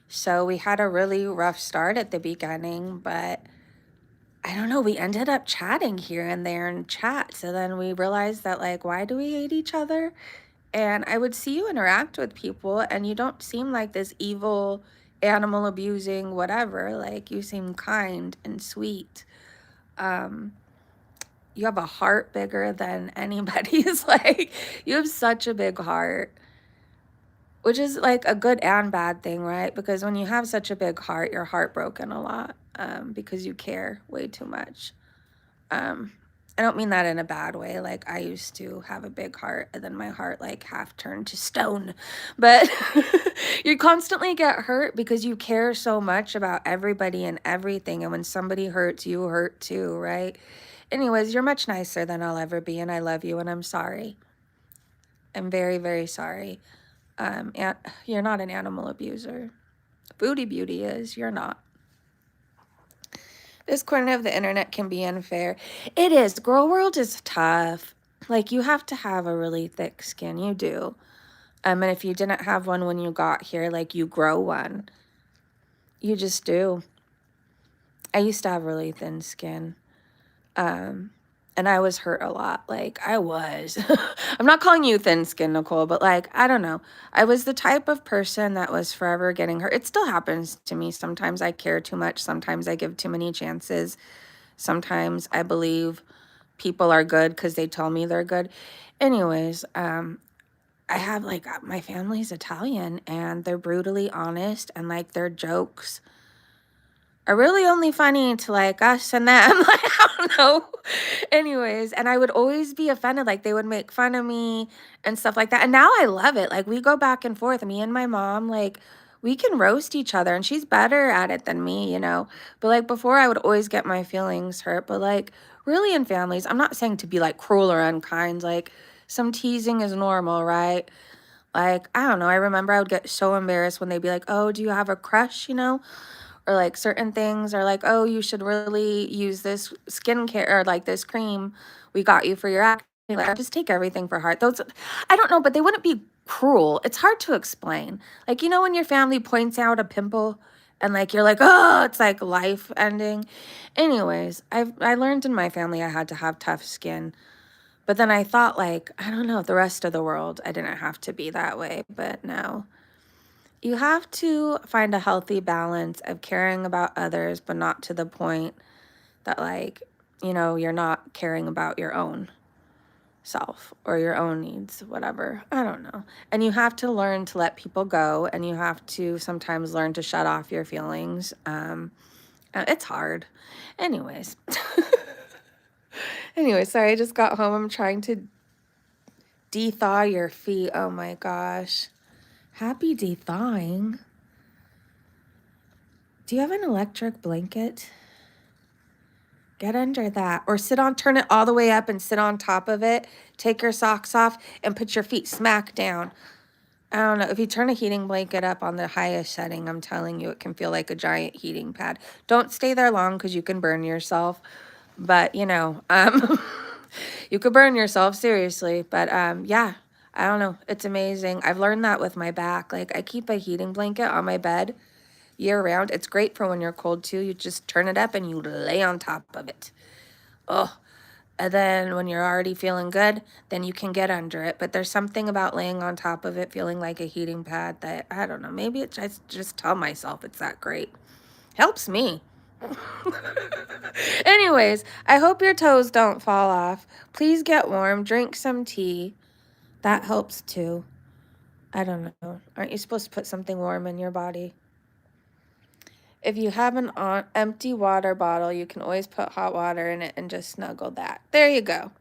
So we had a really rough start at the beginning, but I don't know, we ended up chatting here and there in chat. So then we realized that, like, why do we hate each other? And I would see you interact with people, and you don't seem like this evil, animal abusing, whatever. Like, you seem kind and sweet. You have a heart bigger than anybody's. Like, you have such a big heart, which is like a good and bad thing, right? Because when you have such a big heart, you're heartbroken a lot, because you care way too much. I don't mean that in a bad way. Like, I used to have a big heart, and then my heart like half turned to stone. But you constantly get hurt because you care so much about everybody and everything. And when somebody hurts, you hurt too, right? Anyways, you're much nicer than I'll ever be, and I love you, and I'm sorry. I'm very, very sorry. And you're not an animal abuser. Booty Beauty is. You're not. This corner of the internet can be unfair. It is. Girl world is tough. Like, you have to have a really thick skin. You do. And if you didn't have one when you got here, like, you grow one. You just do. I used to have really thin skin. And I was hurt a lot. Like, I was. I'm not calling you thin skin, Nicole, but, like, I don't know. I was the type of person that was forever getting hurt. It still happens to me. Sometimes I care too much. Sometimes I give too many chances. Sometimes I believe people are good because they tell me they're good. Anyways, I have, like, my family's Italian, and they're brutally honest, and, like, their jokes are really only funny to, like, us and them. Like, I don't know. Anyways, and I would always be offended. Like, they would make fun of me and stuff like that. And now I love it. Like, we go back and forth. Me and my mom, like, we can roast each other, and she's better at it than me, you know? But, like, before I would always get my feelings hurt. But, like, really in families, I'm not saying to be, like, cruel or unkind. Like, some teasing is normal, right? Like, I don't know. I remember I would get so embarrassed when they'd be like, oh, do you have a crush, you know? Or like certain things are like, oh, you should really use this skincare or like this cream we got you for your acne. Like, I just take everything for heart. Those, I don't know, but they wouldn't be cruel. It's hard to explain. Like, you know, when your family points out a pimple and like you're like, oh, it's like life ending. Anyways, I learned in my family I had to have tough skin. But then I thought, like, I don't know, the rest of the world, I didn't have to be that way. But no. You have to find a healthy balance of caring about others, but not to the point that, like, you know, you're not caring about your own self or your own needs, whatever. I don't know. And you have to learn to let people go, and you have to sometimes learn to shut off your feelings. It's hard. Anyways. Anyway, sorry, I just got home. I'm trying to de-thaw your feet. Oh my gosh. Happy de-thawing. Do you have an electric blanket? Get under that. Or turn it all the way up and sit on top of it. Take your socks off and put your feet smack down. I don't know. If you turn a heating blanket up on the highest setting, I'm telling you, it can feel like a giant heating pad. Don't stay there long because you can burn yourself. But, you know, you could burn yourself, seriously. But, yeah, I don't know. It's amazing. I've learned that with my back. Like, I keep a heating blanket on my bed year round. It's great for when you're cold too. You just turn it up and you lay on top of it. Oh, and then when you're already feeling good, then you can get under it. But there's something about laying on top of it feeling like a heating pad that, I don't know, maybe it's just tell myself it's that great. Helps me. Anyways, I hope your toes don't fall off. Please get warm. Drink some tea. That helps too. I don't know. Aren't you supposed to put something warm in your body? If you have an empty water bottle, you can always put hot water in it and just snuggle that. There you go.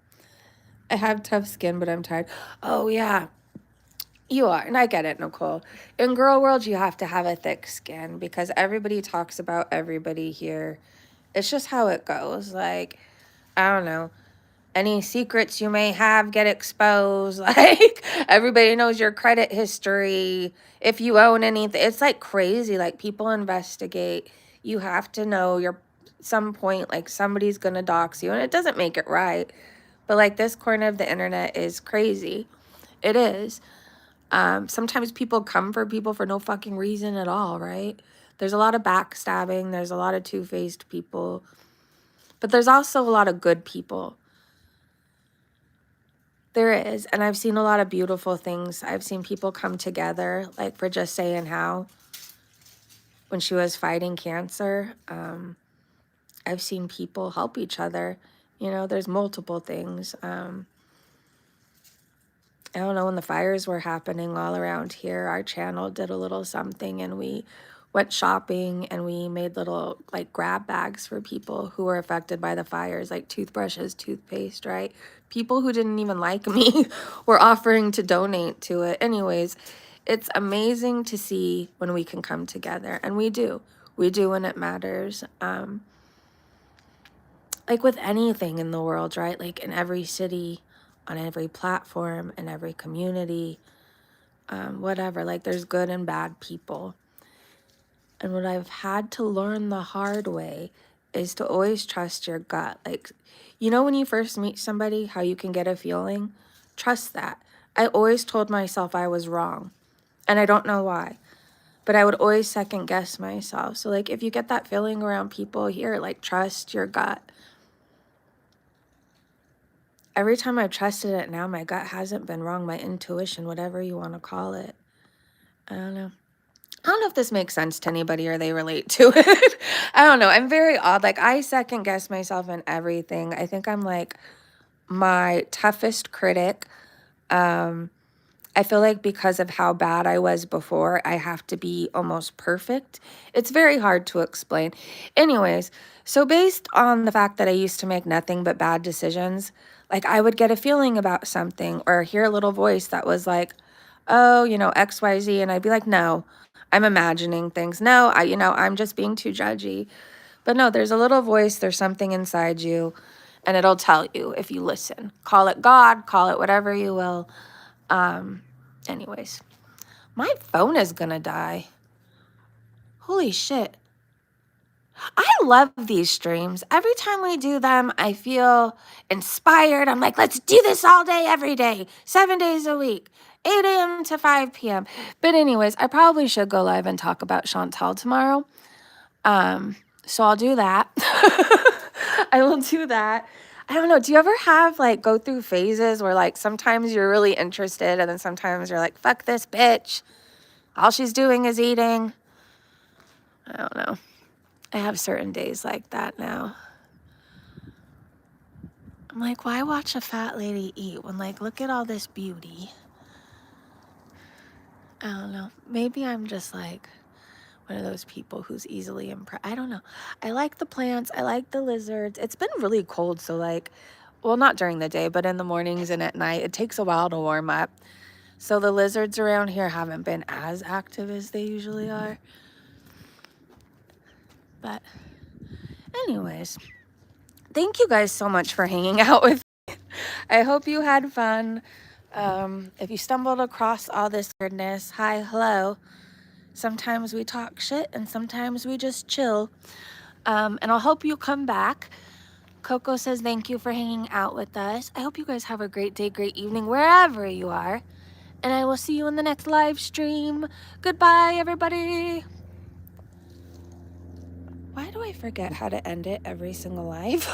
I have tough skin, but I'm tired. Oh, yeah. You are. And I get it, Nicole. In girl world, you have to have a thick skin because everybody talks about everybody here. It's just how it goes. Like, I don't know. Any secrets you may have get exposed. Like, everybody knows your credit history. If you own anything, it's like crazy. Like, people investigate. You have to know some point, like, somebody's gonna dox you, and it doesn't make it right. But like this corner of the internet is crazy. It is. Sometimes people come for people for no fucking reason at all, right? There's a lot of backstabbing. There's a lot of two-faced people. But there's also a lot of good people. There is. And I've seen a lot of beautiful things. I've seen people come together, like for just saying how. When she was fighting cancer, I've seen people help each other. You know, there's multiple things. I don't know, when the fires were happening all around here, our channel did a little something and we went shopping and we made little like grab bags for people who were affected by the fires, like toothbrushes, toothpaste, right? People who didn't even like me were offering to donate to it. Anyways, it's amazing to see when we can come together, and we do. We do when it matters. Like with anything in the world, right? Like in every city, on every platform, in every community, whatever. Like there's good and bad people. And what I've had to learn the hard way is to always trust your gut. Like, you know, when you first meet somebody, how you can get a feeling? Trust that. I always told myself I was wrong. And I don't know why. But I would always second guess myself. So like if you get that feeling around people here, like trust your gut. Every time I've trusted it now, my gut hasn't been wrong. My intuition, whatever you want to call it. I don't know. I don't know if this makes sense to anybody or they relate to it. I don't know. I'm very odd. Like I second guess myself in everything. I think I'm like my toughest critic. I feel like because of how bad I was before, I have to be almost perfect. It's very hard to explain. Anyways, so based on the fact that I used to make nothing but bad decisions, like I would get a feeling about something or hear a little voice that was like, oh, you know, XYZ. And I'd be like, no, I'm imagining things. No, I'm just being too judgy. But no, there's a little voice, there's something inside you, and it'll tell you if you listen. Call it God, call it whatever you will. Anyways, my phone is gonna die. Holy shit. I love these streams. Every time we do them, I feel inspired. I'm like, let's do this all day, every day, 7 days a week, 8 a.m. to 5 p.m. But anyways, I probably should go live and talk about Chantal tomorrow. So I'll do that. I will do that. I don't know. Do you ever have like go through phases where like sometimes you're really interested and then sometimes you're like, fuck this bitch. All she's doing is eating. I don't know. I have certain days like that now. I'm like, why watch a fat lady eat when like, look at all this beauty? I don't know. Maybe I'm just like one of those people who's easily impressed. I don't know. I like the plants. I like the lizards. It's been really cold. So like, well, not during the day, but in the mornings and at night, it takes a while to warm up. So the lizards around here haven't been as active as they usually are. But anyways, thank you guys so much for hanging out with me. I hope you had fun. If you stumbled across all this weirdness, hi, hello. Sometimes we talk shit and sometimes we just chill. And I'll hope you come back. Coco says thank you for hanging out with us. I hope you guys have a great day, great evening, wherever you are. And I will see you in the next live stream. Goodbye, everybody. Why do I forget how to end it every single live?